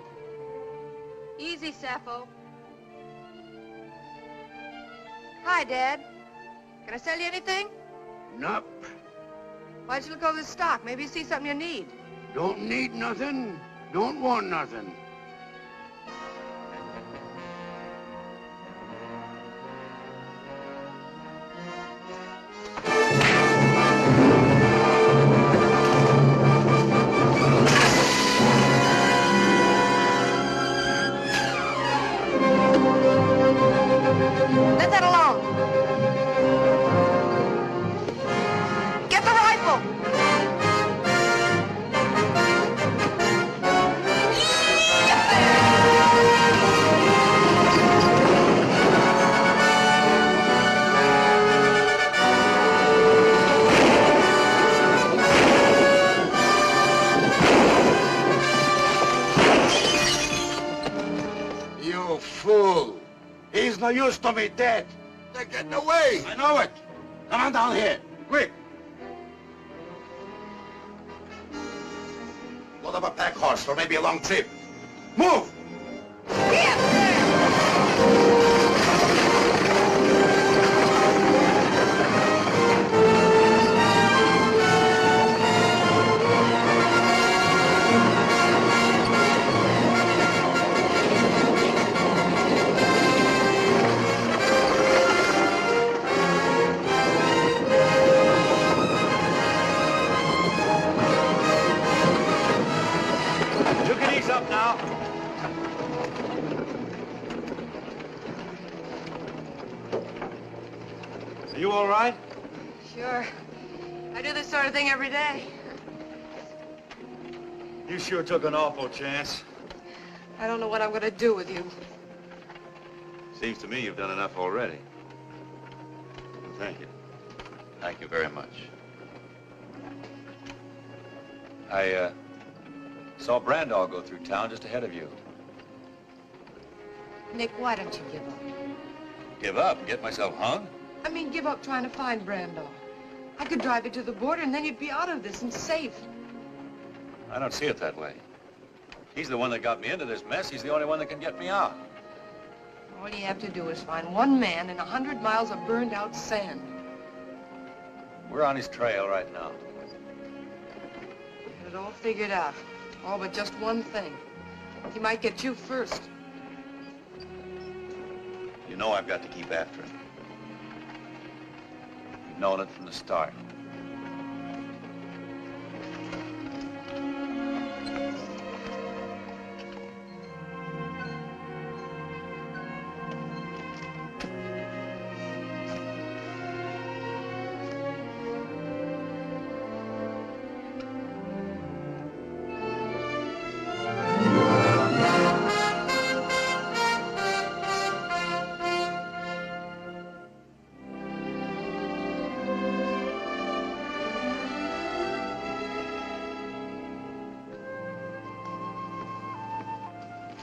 Easy, Sappho. Hi, Dad. Can I sell you anything? Nope. Why'd you look over the stock? Maybe you see something you need. Don't need nothing. Don't want nothing. Let that alone. Get the rifle. He's no use to me, dead. They're getting away. I know it. Come on down here, quick. Load up a pack horse for maybe a long trip. Move! You can ease up now. Are you all right? Sure. I do this sort of thing every day. You sure took an awful chance. I don't know what I'm going to do with you. Seems to me you've done enough already. Well, thank you. Thank you very much. I saw Brandall go through town just ahead of you. Nick, why don't you give up? Give up and get myself hung? I mean, give up trying to find Brandall. I could drive you to the border and then you'd be out of this and safe. I don't see it that way. He's the one that got me into this mess. He's the only one that can get me out. All you have to do is find one man in 100 miles of burned out sand. We're on his trail right now. Get it all figured out. All but just one thing. He might get you first. You know I've got to keep after him. You've known it from the start.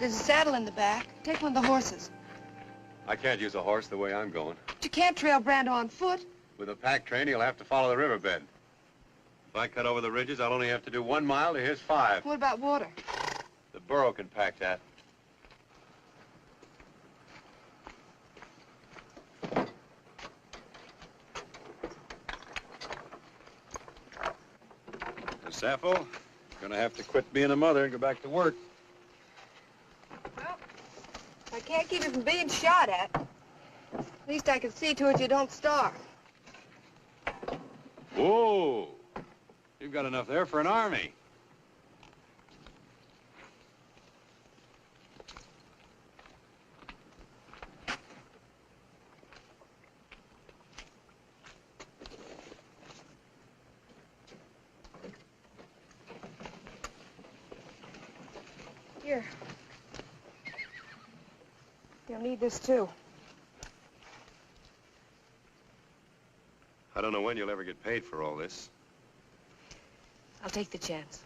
There's a saddle in the back. Take one of the horses. I can't use a horse the way I'm going. But you can't trail Brando on foot. With a pack train, he'll have to follow the riverbed. If I cut over the ridges, I'll only have to do 1 mile to his 5. What about water? The burro can pack that. Sappho, gonna have to quit being a mother and go back to work. Well, I can't keep you from being shot at. At least I can see to it you don't starve. Whoa! You've got enough there for an army. Here. You'll need this, too. I don't know when you'll ever get paid for all this. I'll take the chance.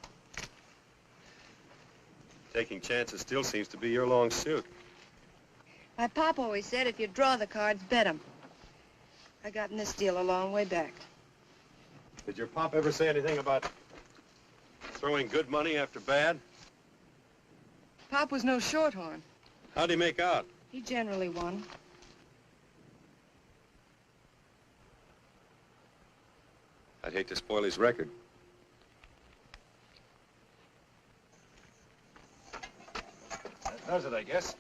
Taking chances still seems to be your long suit. My pop always said if you draw the cards, bet 'em. I got in this deal a long way back. Did your pop ever say anything about throwing good money after bad? Pop was no shorthorn. How'd he make out? He generally won. I'd hate to spoil his record. That does it, I guess.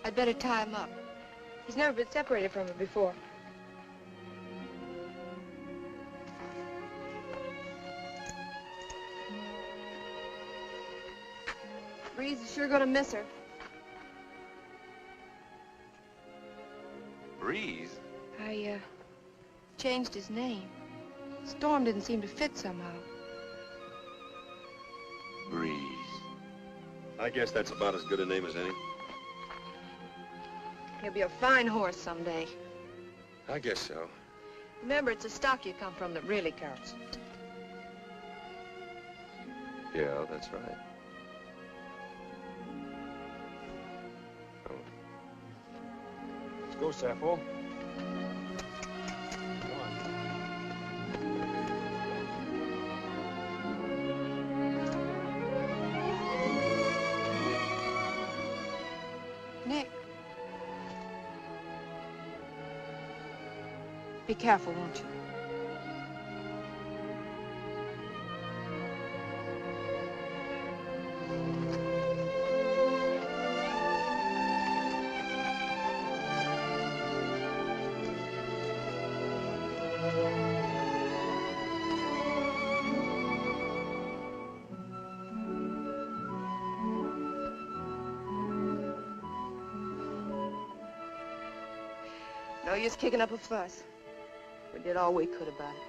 I'd better tie him up. He's never been separated from her before. Breeze is sure gonna miss her. Breeze? I, changed his name. Storm didn't seem to fit somehow. Breeze. I guess that's about as good a name as any. He'll be a fine horse someday. I guess so. Remember, it's the stock you come from that really counts. Yeah, that's right. Let's go, Sappho. Nick. Be careful, won't you? No use kicking up a fuss. We did all we could about it.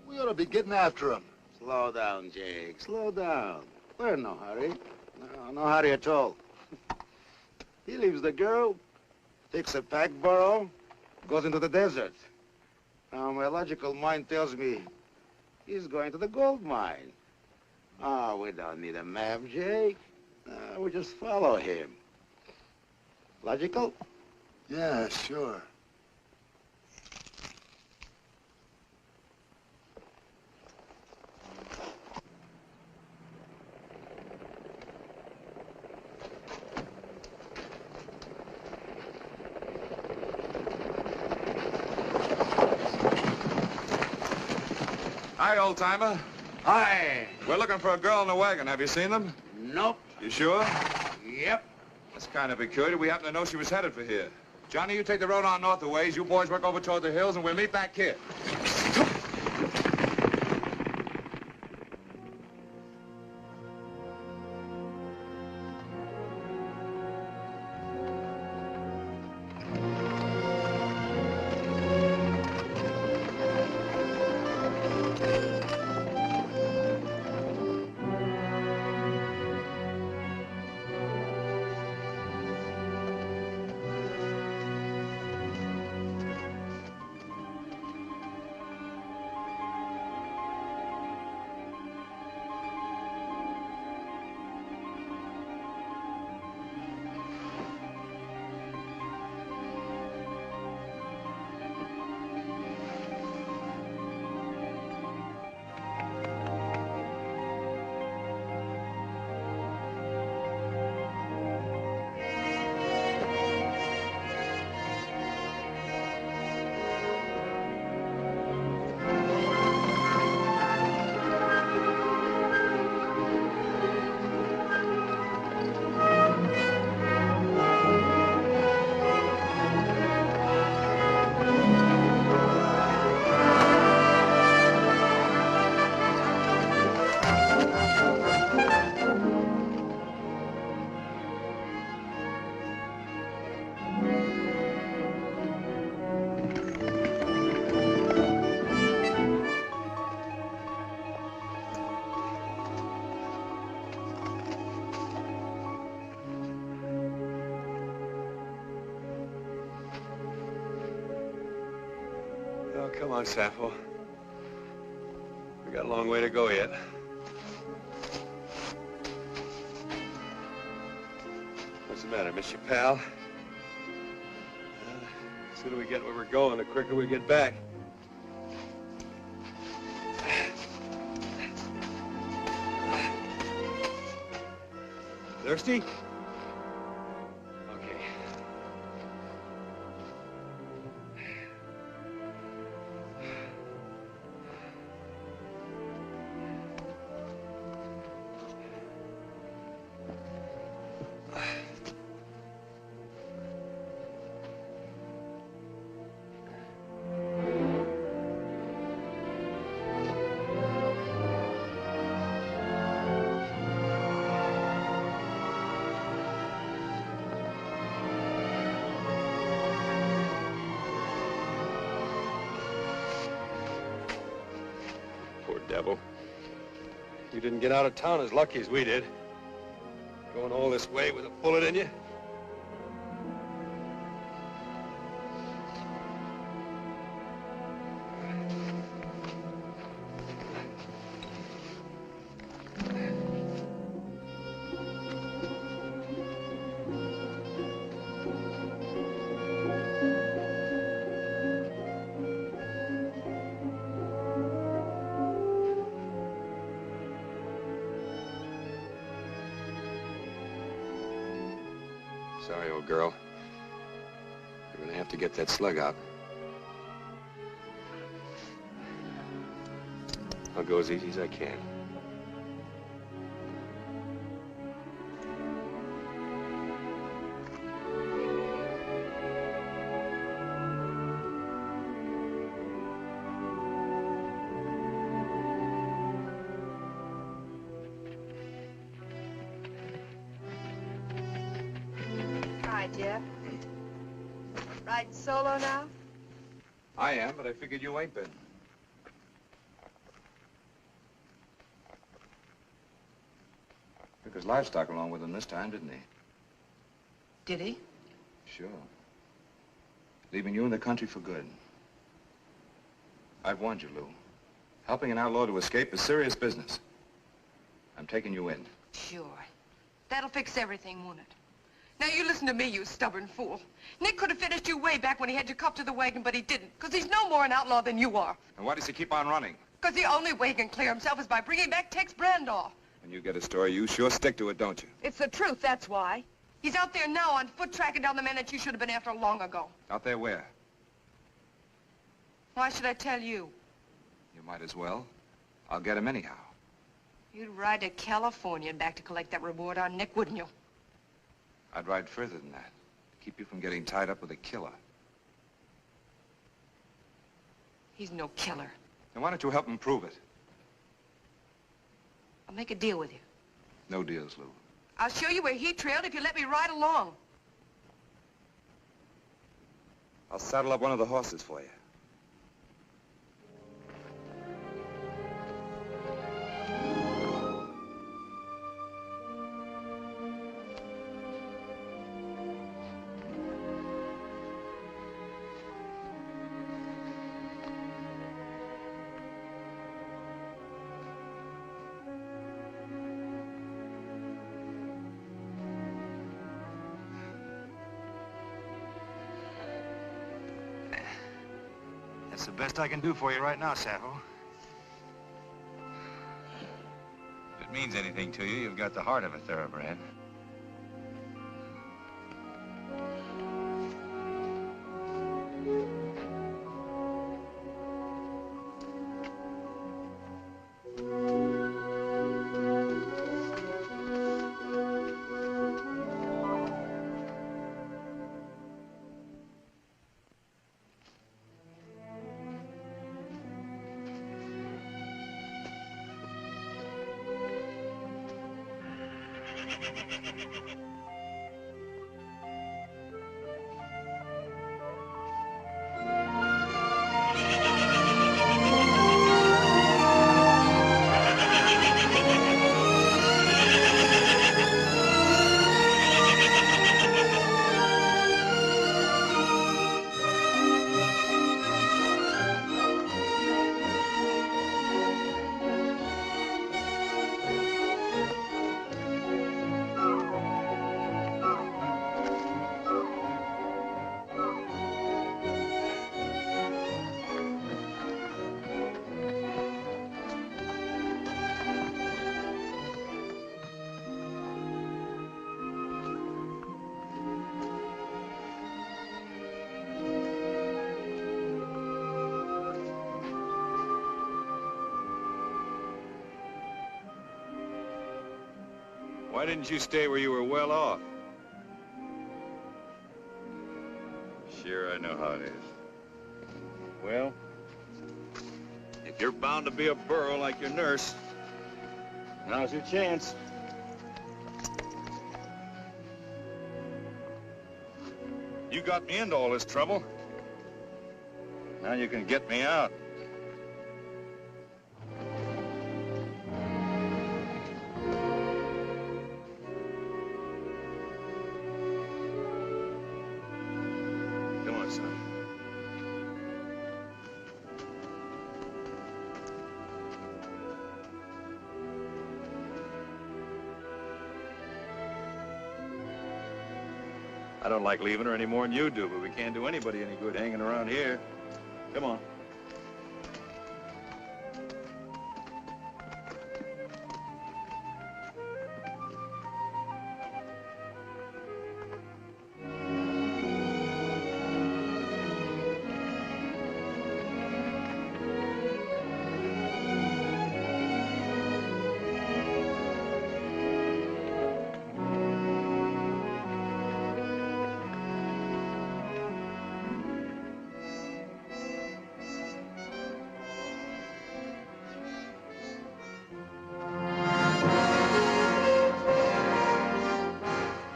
We ought to be getting after him. Slow down, Jake. Slow down. We're in no hurry. No hurry at all. He leaves the girl, takes a pack burro, goes into the desert. Now, my logical mind tells me he's going to the gold mine. Oh, we don't need a map, Jake. We just follow him. Logical? Yeah, sure. Hi, old-timer. Hi. We're looking for a girl in a wagon. Have you seen them? Nope. You sure? Yep. That's kind of peculiar. We happen to know she was headed for here. Johnny, you take the road on north a ways. You boys work over toward the hills, and we'll meet that kid. Oh, come on, Sappho. We got a long way to go yet. What's the matter, miss your pal? The sooner we get where we're going, the quicker we get back. Thirsty? Okay. You didn't get out of town as lucky as we did. Going all this way with a bullet in you. Sorry, old girl. You're gonna have to get that slug out. I'll go as easy as I can. Hi, Jeff. Riding solo now? I am, but I figured you ain't been. Took his livestock along with him this time, didn't he? Did he? Sure. Leaving you in the country for good. I've warned you, Lou. Helping an outlaw to escape is serious business. I'm taking you in. Sure. That'll fix everything, won't it? Now, you listen to me, you stubborn fool. Nick could have finished you way back when he had you cuffed to the wagon, but he didn't, because he's no more an outlaw than you are. And why does he keep on running? Because the only way he can clear himself is by bringing back Tex Brandoff. When you get a story, you sure stick to it, don't you? It's the truth, that's why. He's out there now on foot tracking down the man that you should have been after long ago. Out there where? Why should I tell you? You might as well. I'll get him anyhow. You'd ride to California and back to collect that reward on Nick, wouldn't you? I'd ride further than that. To keep you from getting tied up with a killer. He's no killer. Then why don't you help him prove it? I'll make a deal with you. No deals, Lou. I'll show you where he trailed if you let me ride along. I'll saddle up one of the horses for you. That's the best I can do for you right now, Sappho. If it means anything to you, you've got the heart of a thoroughbred. Why didn't you stay where you were well off? Sure, I know how it is. Well, if you're bound to be a burro like your nurse, now's your chance. You got me into all this trouble. Now you can get me out. I don't like leaving her any more than you do, but we can't do anybody any good hanging around here. Come on.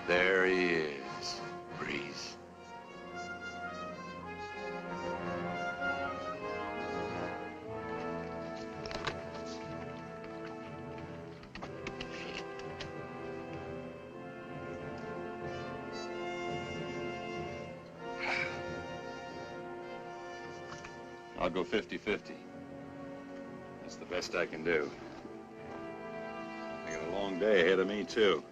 There he is, Breeze. I'll go 50-50. That's the best I can do. I got a long day ahead of me, too.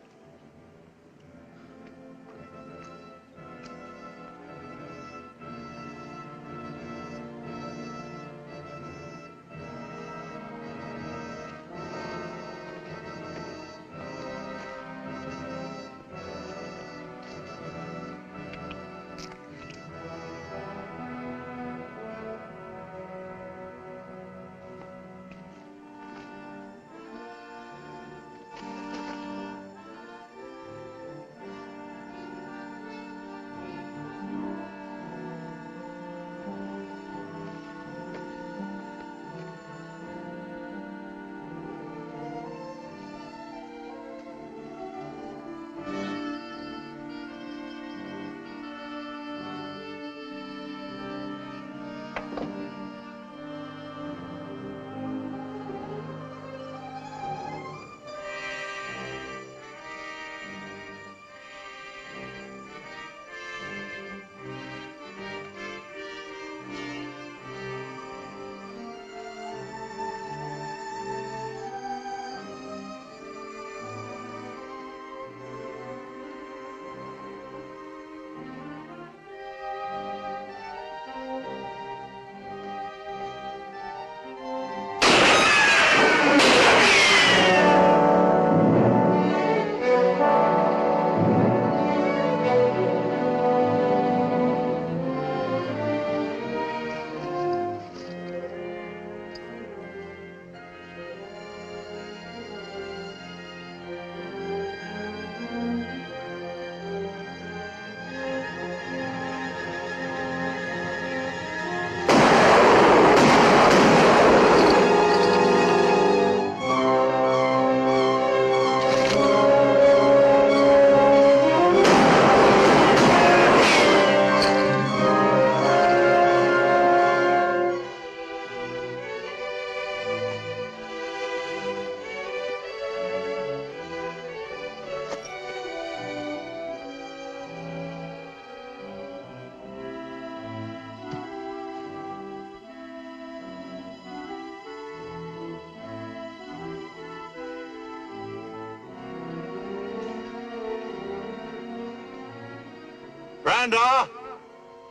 Brenda!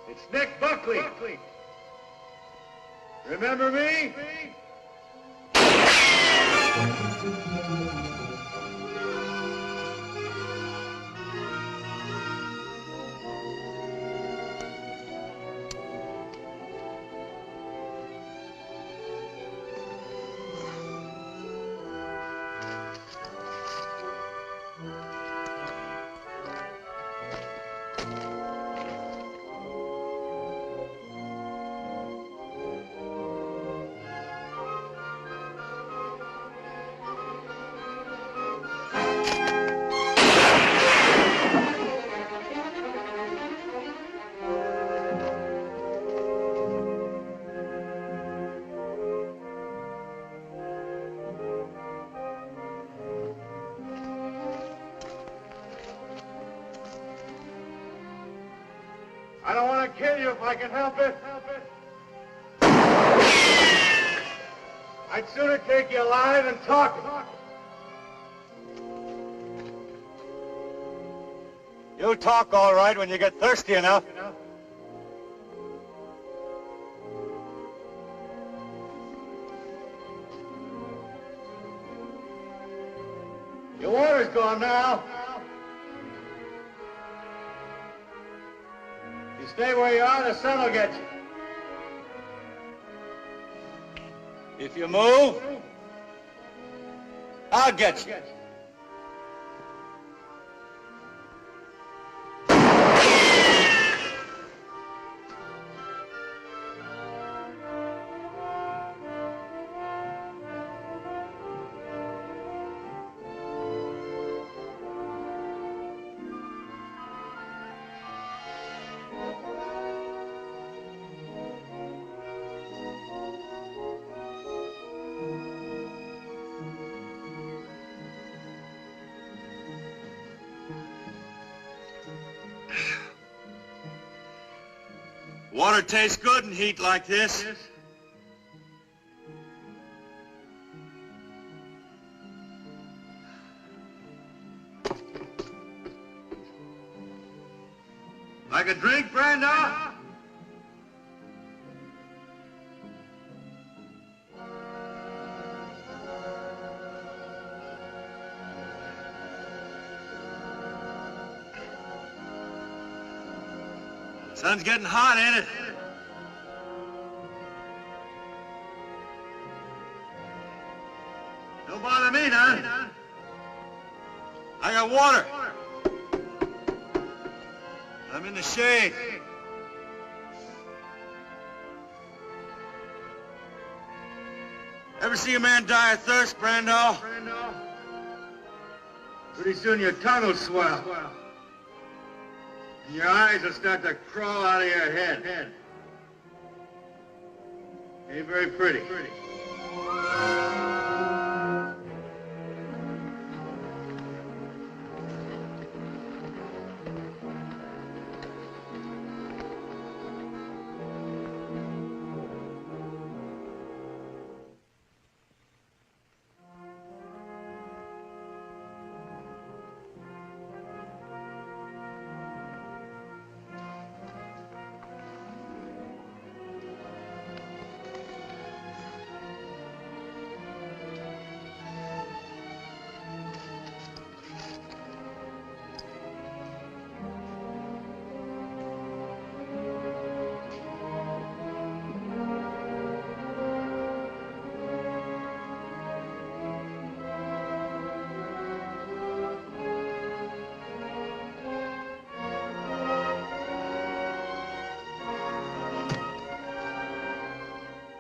It's Nick Buckley. Remember me? I don't want to kill you if I can help it. I'd sooner take you alive than talking. You'll talk all right when you get thirsty enough. Your water's gone now. You stay where you are, the sun will get you. If you move, I'll get you. Water tastes good in heat like this. Like a drink, Brando? Sun's getting hot, ain't it? Don't bother me none. I got water. I'm in the shade. Ever see a man die of thirst, Brando? Pretty soon your tongue will swell. And your eyes will start to crawl out of your head. Ain't very pretty.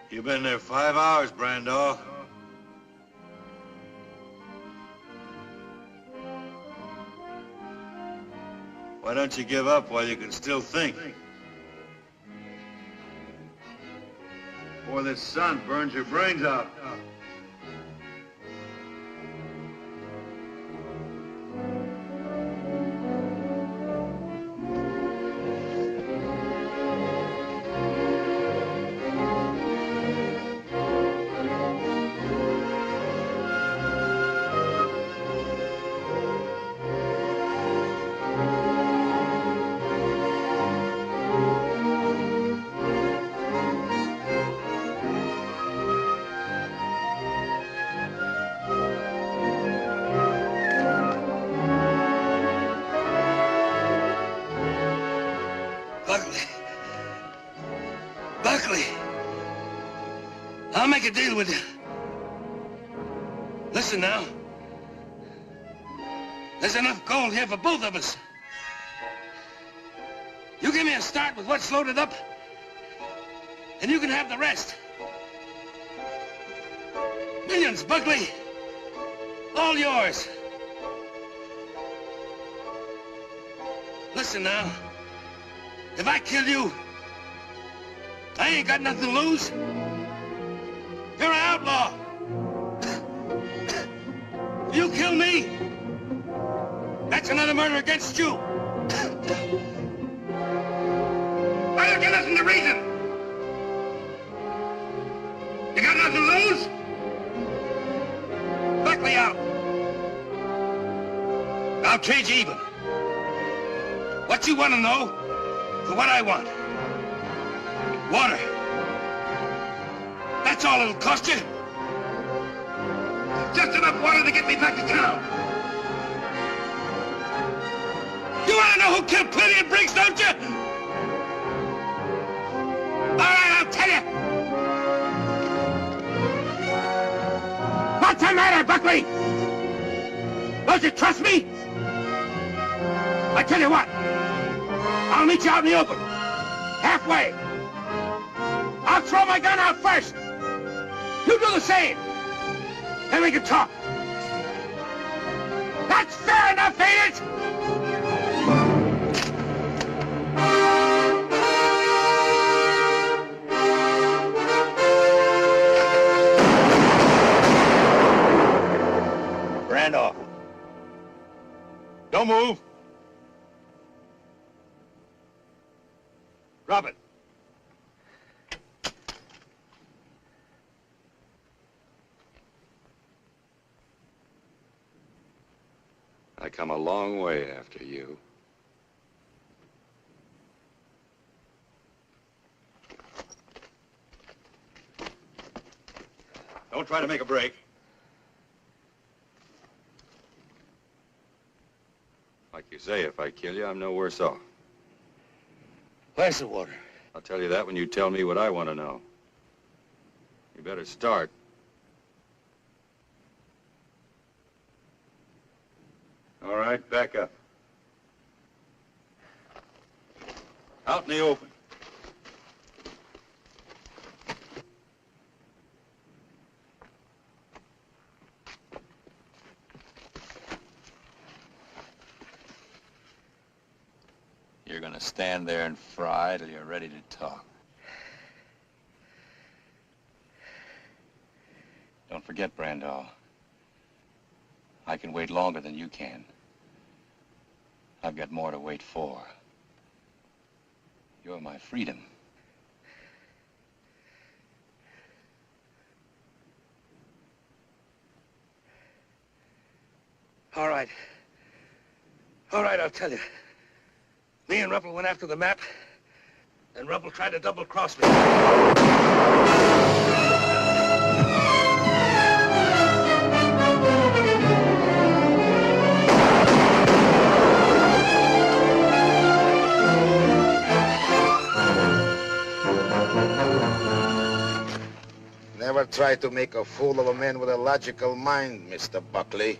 You've been there 5 hours, Brando. Why don't you give up while you can still think? Before this sun burns your brains out. Buckley, I'll make a deal with you. Listen now. There's enough gold here for both of us. You give me a start with what's loaded up, and you can have the rest. Millions, Buckley. All yours. Listen now. If I kill you, I ain't got nothing to lose. You're an outlaw. If you kill me, that's another murder against you. Why don't you listen to reason? You got nothing to lose? Buckley out. I'll trade you even. What you want to know for what I want. Water. That's all it'll cost you. Just enough water to get me back to town. You want to know who killed Plenty and Briggs, don't you? All right, I'll tell you. What's the matter, Buckley? Don't you trust me? I tell you what. I'll meet you out in the open. Halfway. I'll throw my gun out first. You do the same. Then we can talk. That's fair enough, ain't it? Randolph. Don't move. Robert. I come a long way after you. Don't try to make a break. Like you say, if I kill you, I'm no worse off. Where's the water? I'll tell you that when you tell me what I want to know. You better start. All right, back up. Out in the open. You're gonna stand there and fry till you're ready to talk. Don't forget, Brandall. I can wait longer than you can. I've got more to wait for. You're my freedom. All right. All right, I'll tell you. Me and Ruppel went after the map, and Ruppel tried to double-cross me. Never try to make a fool of a man with a logical mind, Mr. Buckley.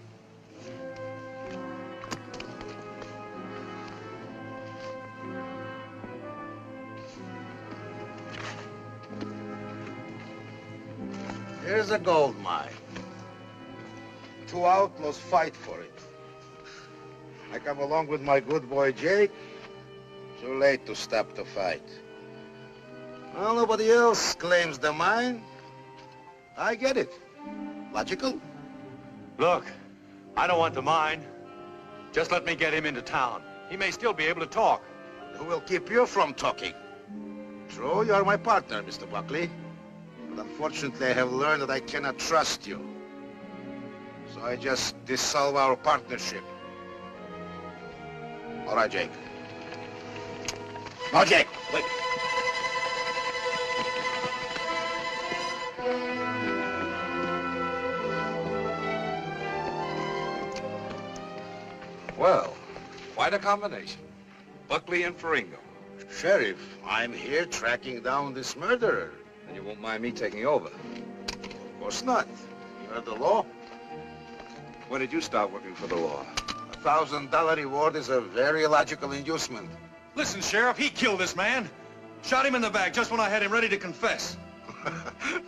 Here's a gold mine. Two outlaws fight for it. I come along with my good boy Jake. Too late to stop the fight. Well, nobody else claims the mine. I get it. Logical? Look, I don't want the mine. Just let me get him into town. He may still be able to talk. Who will keep you from talking? True, you are my partner, Mr. Buckley. But unfortunately, I have learned that I cannot trust you. So I just dissolve our partnership. All right, Jake. No, Jake, wait. Well, quite a combination. Buckley and Ferringo. Sheriff, I'm here tracking down this murderer. And you won't mind me taking over? Of course not. You're the law. When did you start working for the law? $1,000 reward is a very logical inducement. Listen, Sheriff, he killed this man. Shot him in the back just when I had him ready to confess.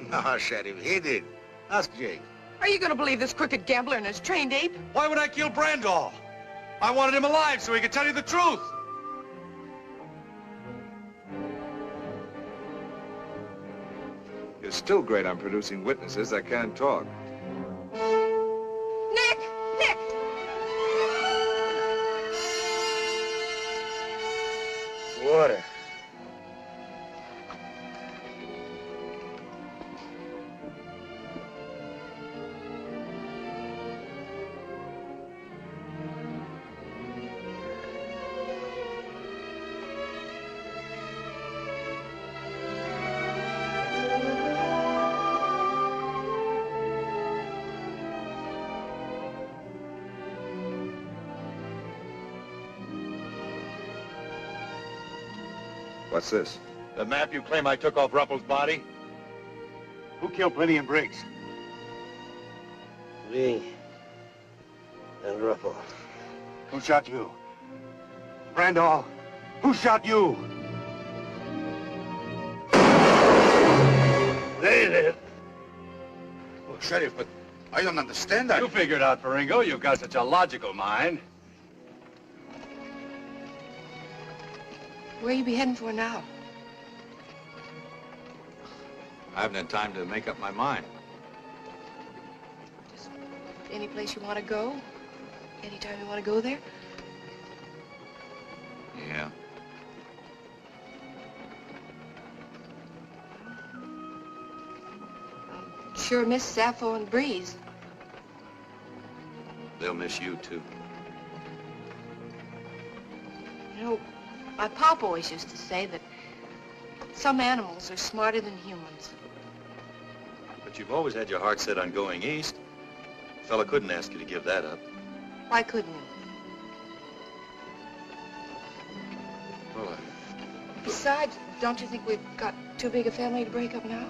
No, Sheriff, he did. Ask Jake. Are you going to believe this crooked gambler and his trained ape? Why would I kill Brandall? I wanted him alive so he could tell you the truth. You're still great on producing witnesses that can't talk. Nick! Nick! Water. What's this? The map you claim I took off Ruppel's body? Who killed Plenty and Briggs? Me and Ruppel. Who shot you? Randall, who shot you? They did. Well, Sheriff, but I don't understand that. You figured out, Faringo. You've got such a logical mind. Where you be heading for now? I haven't had time to make up my mind. Any place you want to go? Anytime you want to go there? Yeah. Sure miss Sappho and Breeze. They'll miss you, too. You know, my pop always used to say that some animals are smarter than humans. But you've always had your heart set on going east. A fella couldn't ask you to give that up. Why couldn't you? Well, Besides, don't you think we've got too big a family to break up now?